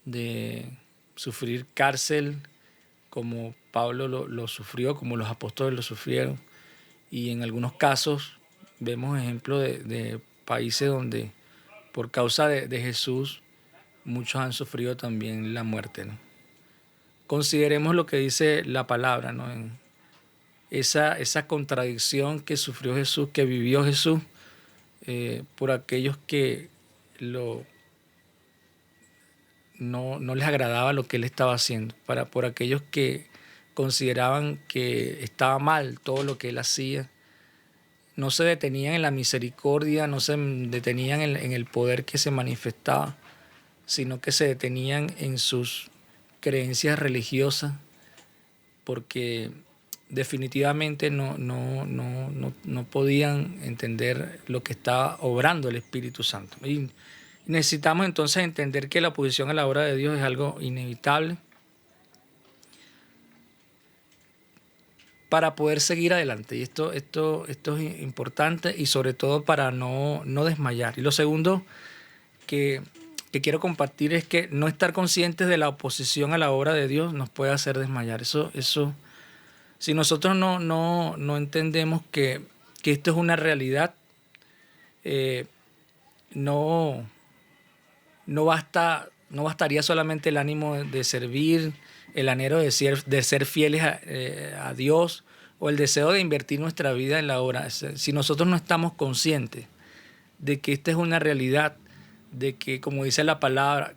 De sufrir cárcel, como Pablo lo sufrió, como los apóstoles lo sufrieron. Y en algunos casos vemos ejemplos de países donde por causa de Jesús muchos han sufrido también la muerte, ¿no? Consideremos lo que dice la palabra, ¿no? En esa contradicción que sufrió Jesús, que vivió Jesús, por aquellos que no les agradaba lo que Él estaba haciendo, por aquellos que consideraban que estaba mal todo lo que Él hacía. No se detenían en la misericordia, no se detenían en el poder que se manifestaba, sino que se detenían en sus creencias religiosas, porque definitivamente no podían entender lo que estaba obrando el Espíritu Santo. Y necesitamos entonces entender que la oposición a la obra de Dios es algo inevitable para poder seguir adelante. Y esto es importante, y sobre todo para no desmayar. Y lo segundo que quiero compartir es que no estar conscientes de la oposición a la obra de Dios nos puede hacer desmayar. Eso si nosotros no entendemos que esto es una realidad, no bastaría solamente el ánimo de servir, el anhelo de ser fieles a Dios, o el deseo de invertir nuestra vida en la obra. Si nosotros no estamos conscientes de que esta es una realidad, de que como dice la palabra,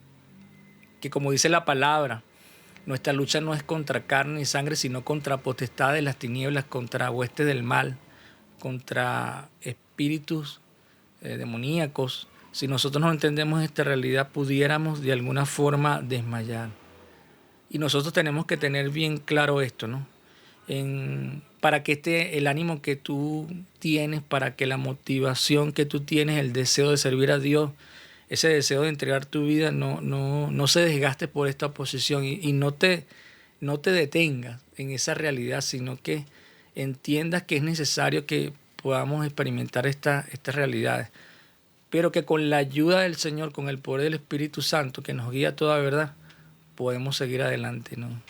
nuestra lucha no es contra carne y sangre, sino contra potestades de las tinieblas, contra huestes del mal, contra espíritus demoníacos. Si nosotros no entendemos esta realidad, pudiéramos de alguna forma desmayar. Y nosotros tenemos que tener bien claro esto, ¿no? Para que el ánimo que tú tienes, para que la motivación que tú tienes, el deseo de servir a Dios, ese deseo de entregar tu vida, no se desgaste por esta oposición, y no te detengas en esa realidad, sino que entiendas que es necesario que podamos experimentar estas realidades, pero que con la ayuda del Señor, con el poder del Espíritu Santo que nos guía a toda verdad, podemos seguir adelante, ¿no?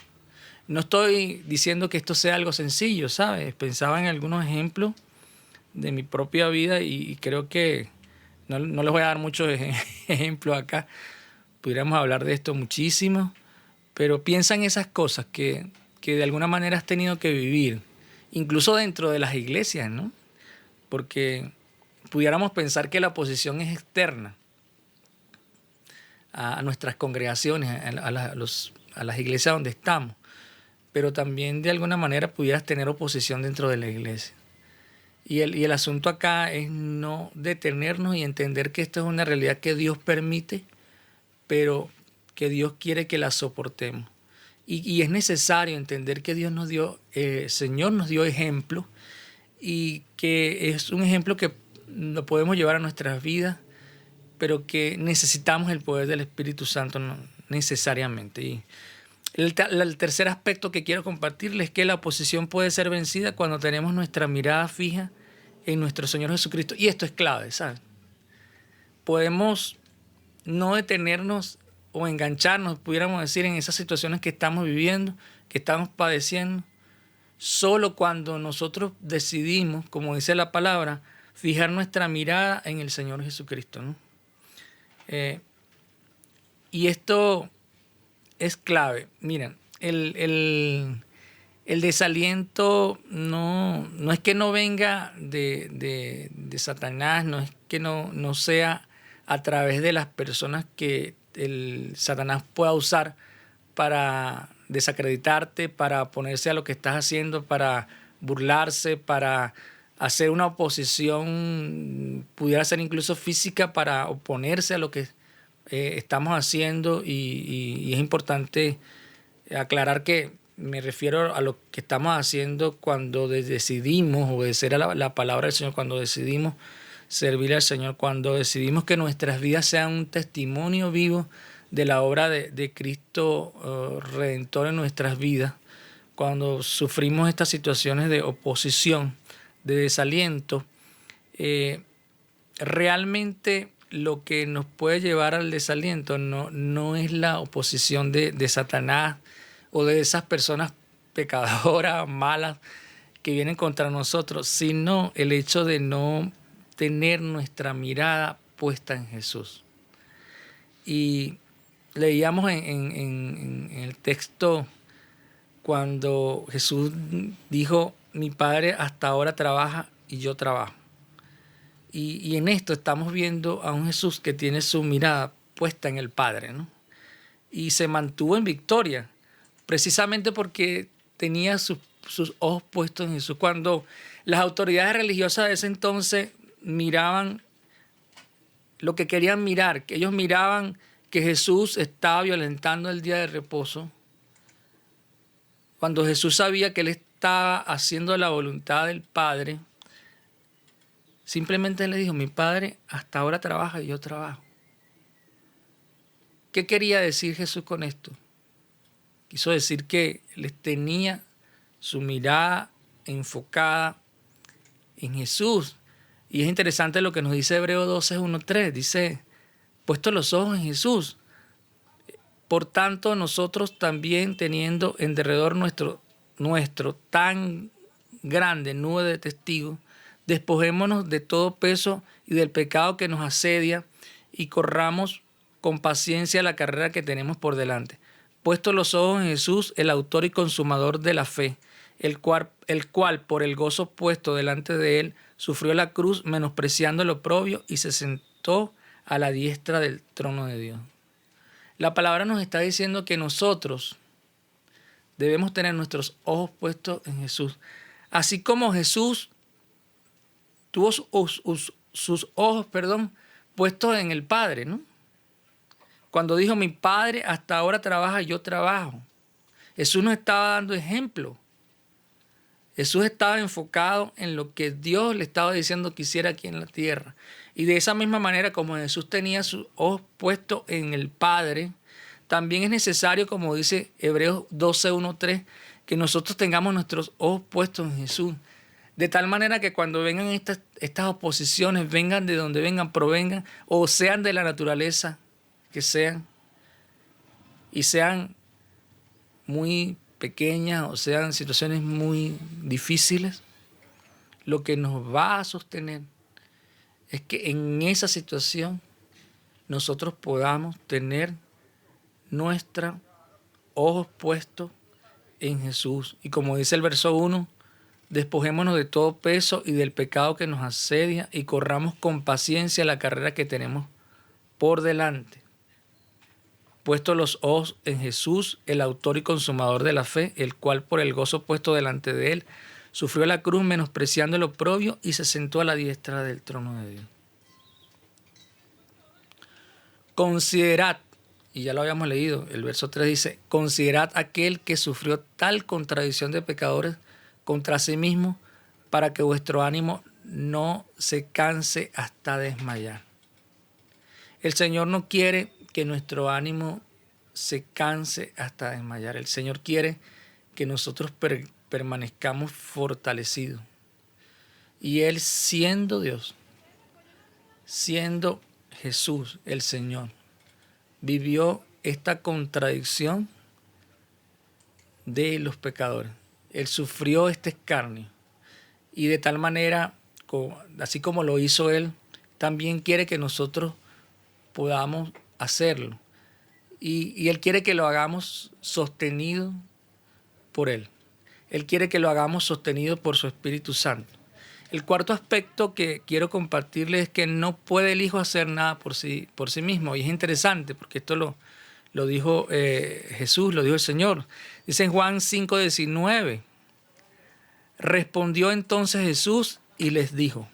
No estoy diciendo que esto sea algo sencillo, ¿sabes? Pensaba en algunos ejemplos de mi propia vida y creo que no les voy a dar muchos ejemplos acá. Pudiéramos hablar de esto muchísimo, pero piensa en esas cosas que de alguna manera has tenido que vivir, incluso dentro de las iglesias, ¿no? Porque pudiéramos pensar que la oposición es externa a nuestras congregaciones, a las iglesias donde estamos, pero también de alguna manera pudieras tener oposición dentro de la iglesia. Y el asunto acá es no detenernos y entender que esto es una realidad que Dios permite, pero que Dios quiere que la soportemos. Y es necesario entender que Dios el Señor nos dio ejemplo, y que es un ejemplo que lo podemos llevar a nuestras vidas, pero que necesitamos el poder del Espíritu Santo necesariamente. Y el tercer aspecto que quiero compartirles es que la oposición puede ser vencida cuando tenemos nuestra mirada fija en nuestro Señor Jesucristo. Y esto es clave, ¿sabes? Podemos no detenernos o engancharnos, pudiéramos decir, en esas situaciones que estamos viviendo, que estamos padeciendo, solo cuando nosotros decidimos, como dice la palabra, fijar nuestra mirada en el Señor Jesucristo, ¿no? Y esto es clave. Miren, el desaliento no es que no venga de Satanás, no es que no sea a través de las personas que el Satanás pueda usar para desacreditarte, para oponerse a lo que estás haciendo, para burlarse, para hacer una oposición, pudiera ser incluso física, para oponerse a lo que estamos haciendo. Y es importante aclarar que me refiero a lo que estamos haciendo cuando decidimos obedecer a la palabra del Señor, cuando decidimos servir al Señor, cuando decidimos que nuestras vidas sean un testimonio vivo de la obra de Cristo Redentor en nuestras vidas, cuando sufrimos estas situaciones de oposición, de desaliento. Realmente lo que nos puede llevar al desaliento no es la oposición de Satanás o de esas personas pecadoras, malas, que vienen contra nosotros, sino el hecho de no tener nuestra mirada puesta en Jesús. Y leíamos en el texto cuando Jesús dijo: mi Padre hasta ahora trabaja y yo trabajo. Y en esto estamos viendo a un Jesús que tiene su mirada puesta en el Padre, ¿no? Y se mantuvo en victoria, precisamente porque tenía sus ojos puestos en Jesús. Cuando las autoridades religiosas de ese entonces miraban lo que querían mirar, que ellos miraban que Jesús estaba violentando el día de reposo, cuando Jesús sabía que él estaba haciendo la voluntad del Padre, simplemente le dijo: mi Padre hasta ahora trabaja y yo trabajo. ¿Qué quería decir Jesús con esto? Quiso decir que les tenía su mirada enfocada en Jesús. Y es interesante lo que nos dice Hebreos 12:1-3. Dice: puesto los ojos en Jesús, por tanto nosotros también, teniendo en derredor nuestro tan grande nube de testigos, despojémonos de todo peso y del pecado que nos asedia y corramos con paciencia la carrera que tenemos por delante. Puesto los ojos en Jesús, el autor y consumador de la fe, el cual por el gozo puesto delante de él sufrió la cruz, menospreciando el oprobio, y se sentó a la diestra del trono de Dios. La palabra nos está diciendo que nosotros debemos tener nuestros ojos puestos en Jesús. Así como Jesús tuvo sus ojos puestos en el Padre, ¿no? Cuando dijo: mi Padre hasta ahora trabaja y yo trabajo. Jesús nos estaba dando ejemplo. Jesús estaba enfocado en lo que Dios le estaba diciendo que hiciera aquí en la tierra. Y de esa misma manera, como Jesús tenía sus ojos puestos en el Padre, también es necesario, como dice Hebreos 12:1-3, que nosotros tengamos nuestros ojos puestos en Jesús. De tal manera que cuando vengan estas oposiciones, vengan de donde vengan, provengan, o sean de la naturaleza que sean, y sean muy pequeñas o sean situaciones muy difíciles, lo que nos va a sostener es que en esa situación nosotros podamos tener nuestros ojos puestos en Jesús. Y como dice el verso 1, despojémonos de todo peso y del pecado que nos asedia y corramos con paciencia la carrera que tenemos por delante. Puesto los ojos en Jesús, el autor y consumador de la fe, el cual por el gozo puesto delante de él sufrió la cruz, menospreciando el oprobio, y se sentó a la diestra del trono de Dios. Considerad, y ya lo habíamos leído, el verso 3 dice: considerad aquel que sufrió tal contradicción de pecadores contra sí mismo, para que vuestro ánimo no se canse hasta desmayar. El Señor no quiere que nuestro ánimo se canse hasta desmayar. El Señor quiere que nosotros permanezcamos fortalecidos. Y Él, siendo Dios, siendo Jesús el Señor, vivió esta contradicción de los pecadores. Él sufrió este escarnio. Y de tal manera, así como lo hizo Él, también quiere que nosotros podamos hacerlo. Y Él quiere que lo hagamos sostenido por Él. Él quiere que lo hagamos sostenido por su Espíritu Santo. El cuarto aspecto que quiero compartirles es que no puede el Hijo hacer nada por sí mismo. Y es interesante porque esto lo dijo Jesús, lo dijo el Señor. Dice en Juan 5:19. Respondió entonces Jesús y les dijo: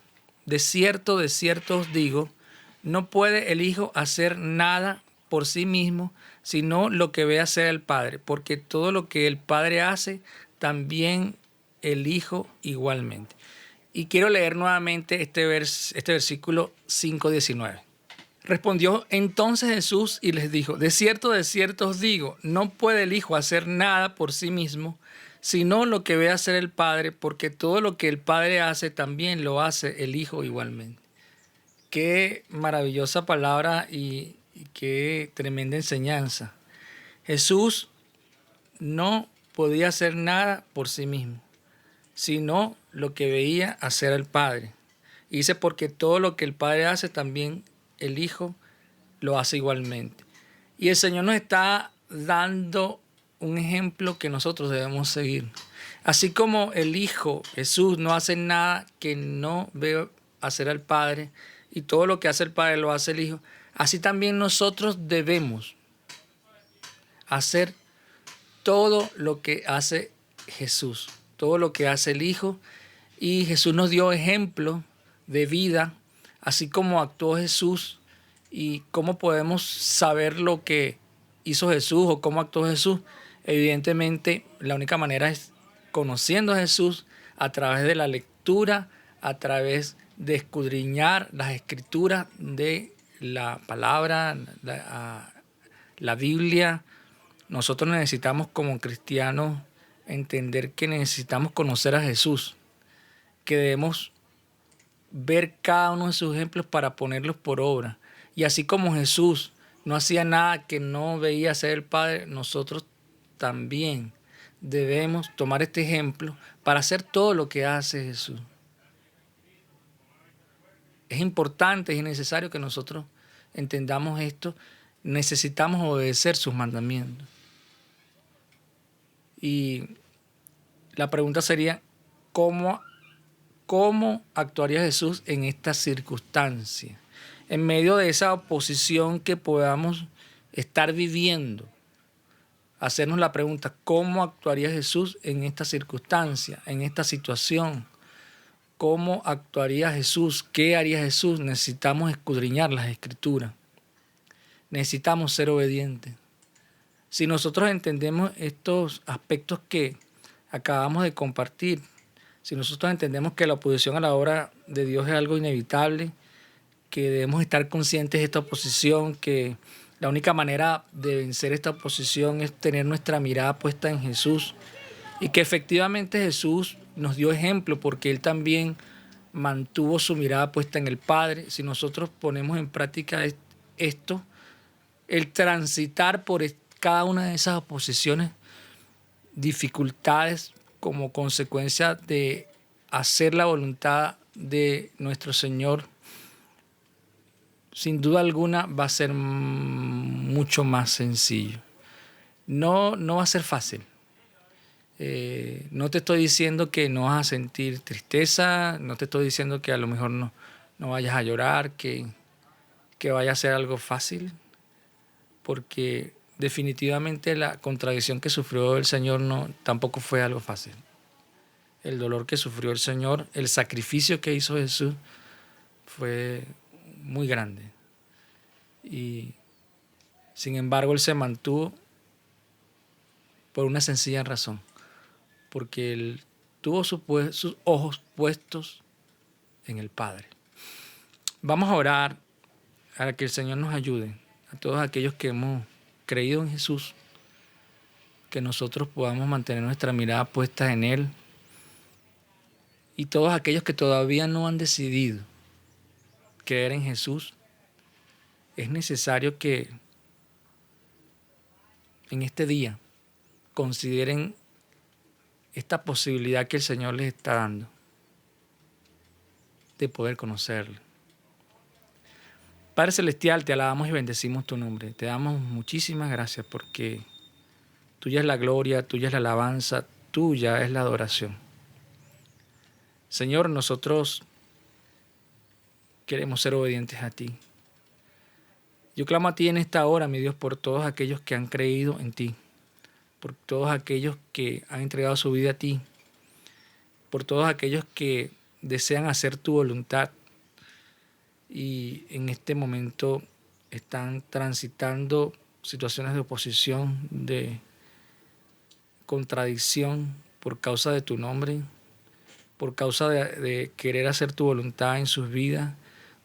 de cierto os digo, no puede el Hijo hacer nada por sí mismo, sino lo que ve hacer el Padre, porque todo lo que el Padre hace, también el Hijo igualmente. Y quiero leer nuevamente este versículo 5:19. Respondió entonces Jesús y les dijo: de cierto os digo, no puede el Hijo hacer nada por sí mismo, sino lo que ve hacer el Padre, porque todo lo que el Padre hace, también lo hace el Hijo igualmente. Qué maravillosa palabra y qué tremenda enseñanza. Jesús no podía hacer nada por sí mismo, sino lo que veía hacer el Padre. Y dice, porque todo lo que el Padre hace, también el Hijo lo hace igualmente. Y el Señor nos está dando un ejemplo que nosotros debemos seguir. Así como el Hijo, Jesús, no hace nada que no ve hacer al Padre, y todo lo que hace el Padre lo hace el Hijo, así también nosotros debemos hacer todo lo que hace Jesús, todo lo que hace el Hijo. Y Jesús nos dio ejemplo de vida, así como actuó Jesús. Y cómo podemos saber lo que hizo Jesús o cómo actuó Jesús. Evidentemente, la única manera es conociendo a Jesús a través de la lectura, a través de escudriñar las escrituras de la palabra, la Biblia. Nosotros necesitamos como cristianos entender que necesitamos conocer a Jesús, que debemos ver cada uno de sus ejemplos para ponerlos por obra. Y así como Jesús no hacía nada que no veía hacer el Padre, nosotros también debemos tomar este ejemplo para hacer todo lo que hace Jesús. Es importante y necesario que nosotros entendamos esto. Necesitamos obedecer sus mandamientos. Y la pregunta sería, ¿cómo actuaría Jesús en esta circunstancia? En medio de esa oposición que podamos estar viviendo, hacernos la pregunta, ¿cómo actuaría Jesús en esta circunstancia, en esta situación? ¿Cómo actuaría Jesús? ¿Qué haría Jesús? Necesitamos escudriñar las Escrituras. Necesitamos ser obedientes. Si nosotros entendemos estos aspectos que acabamos de compartir, si nosotros entendemos que la oposición a la obra de Dios es algo inevitable, que debemos estar conscientes de esta oposición, que la única manera de vencer esta oposición es tener nuestra mirada puesta en Jesús, y que efectivamente Jesús nos dio ejemplo porque Él también mantuvo su mirada puesta en el Padre. Si nosotros ponemos en práctica esto, el transitar por cada una de esas oposiciones, dificultades como consecuencia de hacer la voluntad de nuestro Señor, sin duda alguna va a ser mucho más sencillo. No va a ser fácil. No te estoy diciendo que no vas a sentir tristeza, no te estoy diciendo que a lo mejor no vayas a llorar, que vaya a ser algo fácil, porque definitivamente la contradicción que sufrió el Señor tampoco fue algo fácil. El dolor que sufrió el Señor, el sacrificio que hizo Jesús fue muy grande. Y sin embargo, Él se mantuvo por una sencilla razón, porque Él tuvo sus ojos puestos en el Padre. Vamos a orar a que el Señor nos ayude, a todos aquellos que hemos creído en Jesús, que nosotros podamos mantener nuestra mirada puesta en Él, y todos aquellos que todavía no han decidido creer en Jesús, es necesario que en este día consideren esta posibilidad que el Señor les está dando de poder conocerle. Padre Celestial, te alabamos y bendecimos tu nombre. Te damos muchísimas gracias porque tuya es la gloria, tuya es la alabanza, tuya es la adoración. Señor, nosotros queremos ser obedientes a ti. Yo clamo a ti en esta hora, mi Dios, por todos aquellos que han creído en ti, por todos aquellos que han entregado su vida a ti, por todos aquellos que desean hacer tu voluntad y en este momento están transitando situaciones de oposición, de contradicción por causa de tu nombre, por causa de querer hacer tu voluntad en sus vidas,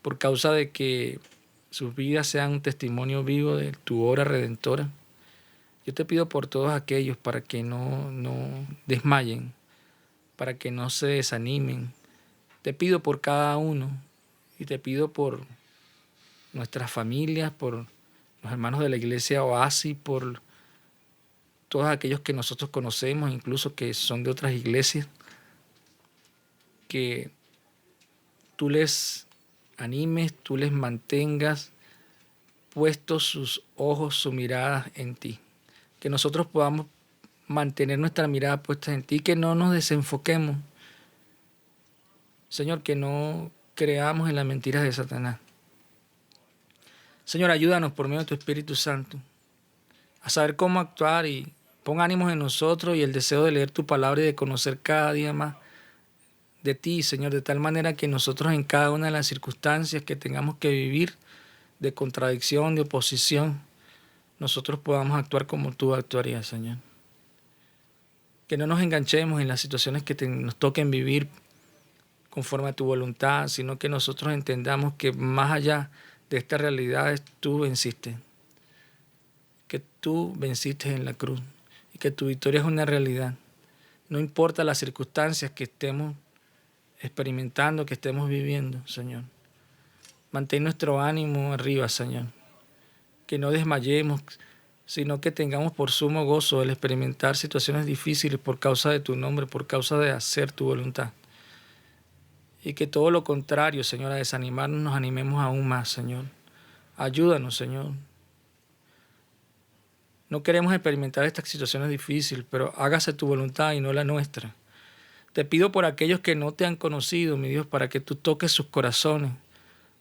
por causa de que sus vidas sean un testimonio vivo de tu obra redentora. Yo te pido por todos aquellos para que no desmayen, para que no se desanimen. Te pido por cada uno y te pido por nuestras familias, por los hermanos de la iglesia Oasis, por todos aquellos que nosotros conocemos, incluso que son de otras iglesias, que tú les animes, tú les mantengas puestos sus ojos, su mirada en ti. Que nosotros podamos mantener nuestra mirada puesta en ti, que no nos desenfoquemos. Señor, que no creamos en las mentiras de Satanás. Señor, ayúdanos por medio de tu Espíritu Santo a saber cómo actuar y pon ánimos en nosotros y el deseo de leer tu palabra y de conocer cada día más de ti, Señor, de tal manera que nosotros en cada una de las circunstancias que tengamos que vivir de contradicción, de oposición, nosotros podamos actuar como tú actuarías, Señor. Que no nos enganchemos en las situaciones que nos toquen vivir conforme a tu voluntad, sino que nosotros entendamos que más allá de estas realidades tú venciste, que tú venciste en la cruz y que tu victoria es una realidad. No importa las circunstancias que estemos experimentando, que estemos viviendo, Señor. Mantén nuestro ánimo arriba, Señor. Que no desmayemos, sino que tengamos por sumo gozo el experimentar situaciones difíciles por causa de tu nombre, por causa de hacer tu voluntad. Y que todo lo contrario, Señor, a desanimarnos, nos animemos aún más, Señor. Ayúdanos, Señor. No queremos experimentar estas situaciones difíciles, pero hágase tu voluntad y no la nuestra. Te pido por aquellos que no te han conocido, mi Dios, para que tú toques sus corazones,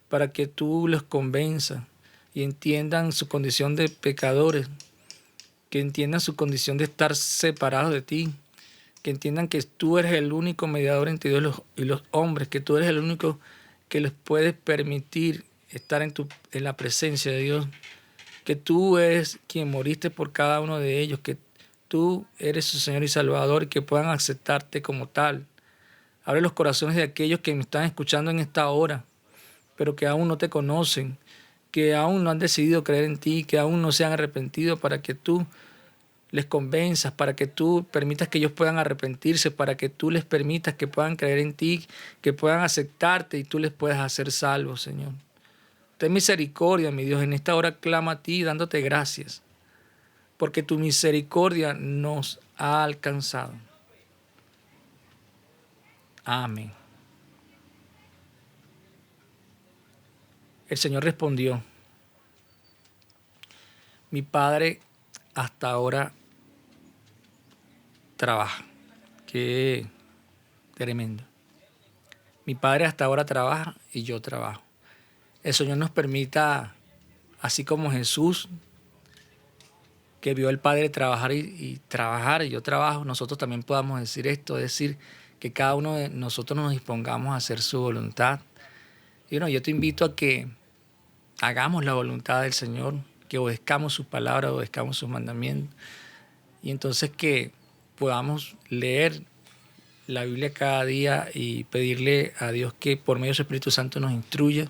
para que tú los convenzas y entiendan su condición de pecadores, que entiendan su condición de estar separados de ti, que entiendan que tú eres el único mediador entre Dios y los hombres, que tú eres el único que les puede permitir estar en la presencia de Dios, que tú eres quien moriste por cada uno de ellos, que tú eres su Señor y Salvador y que puedan aceptarte como tal. Abre los corazones de aquellos que me están escuchando en esta hora, pero que aún no te conocen, que aún no han decidido creer en ti, que aún no se han arrepentido, para que tú les convenzas, para que tú permitas que ellos puedan arrepentirse, para que tú les permitas que puedan creer en ti, que puedan aceptarte y tú les puedas hacer salvos, Señor. Ten misericordia, mi Dios, en esta hora clamo a ti dándote gracias, porque tu misericordia nos ha alcanzado. Amén. El Señor respondió: mi padre hasta ahora trabaja. Qué tremendo. Mi padre hasta ahora trabaja y yo trabajo. El Señor nos permita, así como Jesús, que vio al Padre trabajar y trabajar, y yo trabajo, nosotros también podamos decir esto, es decir, que cada uno de nosotros nos dispongamos a hacer su voluntad. Y bueno, yo te invito a que hagamos la voluntad del Señor, que obedezcamos sus palabras, obedezcamos sus mandamientos, y entonces que podamos leer la Biblia cada día y pedirle a Dios que por medio de su Espíritu Santo nos instruya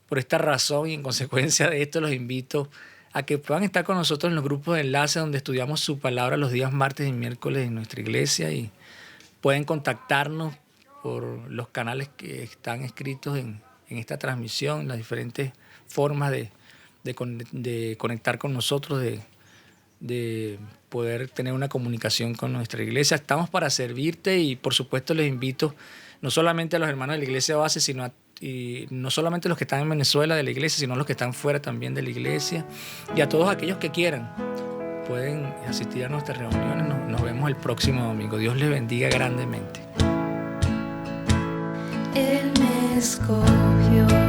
Por esta razón y en consecuencia de esto los invito a que puedan estar con nosotros en los grupos de enlace donde estudiamos su palabra los días martes y miércoles en nuestra iglesia, y pueden contactarnos por los canales que están escritos en esta transmisión, las diferentes formas de conectar con nosotros, de poder tener una comunicación con nuestra iglesia. Estamos para servirte y por supuesto les invito no solamente a los hermanos de la iglesia base, y no solamente los que están en Venezuela de la iglesia, sino los que están fuera también de la iglesia, y a todos aquellos que quieran pueden asistir a nuestras reuniones. Nos vemos el próximo domingo. Dios les bendiga grandemente. Él me escogió.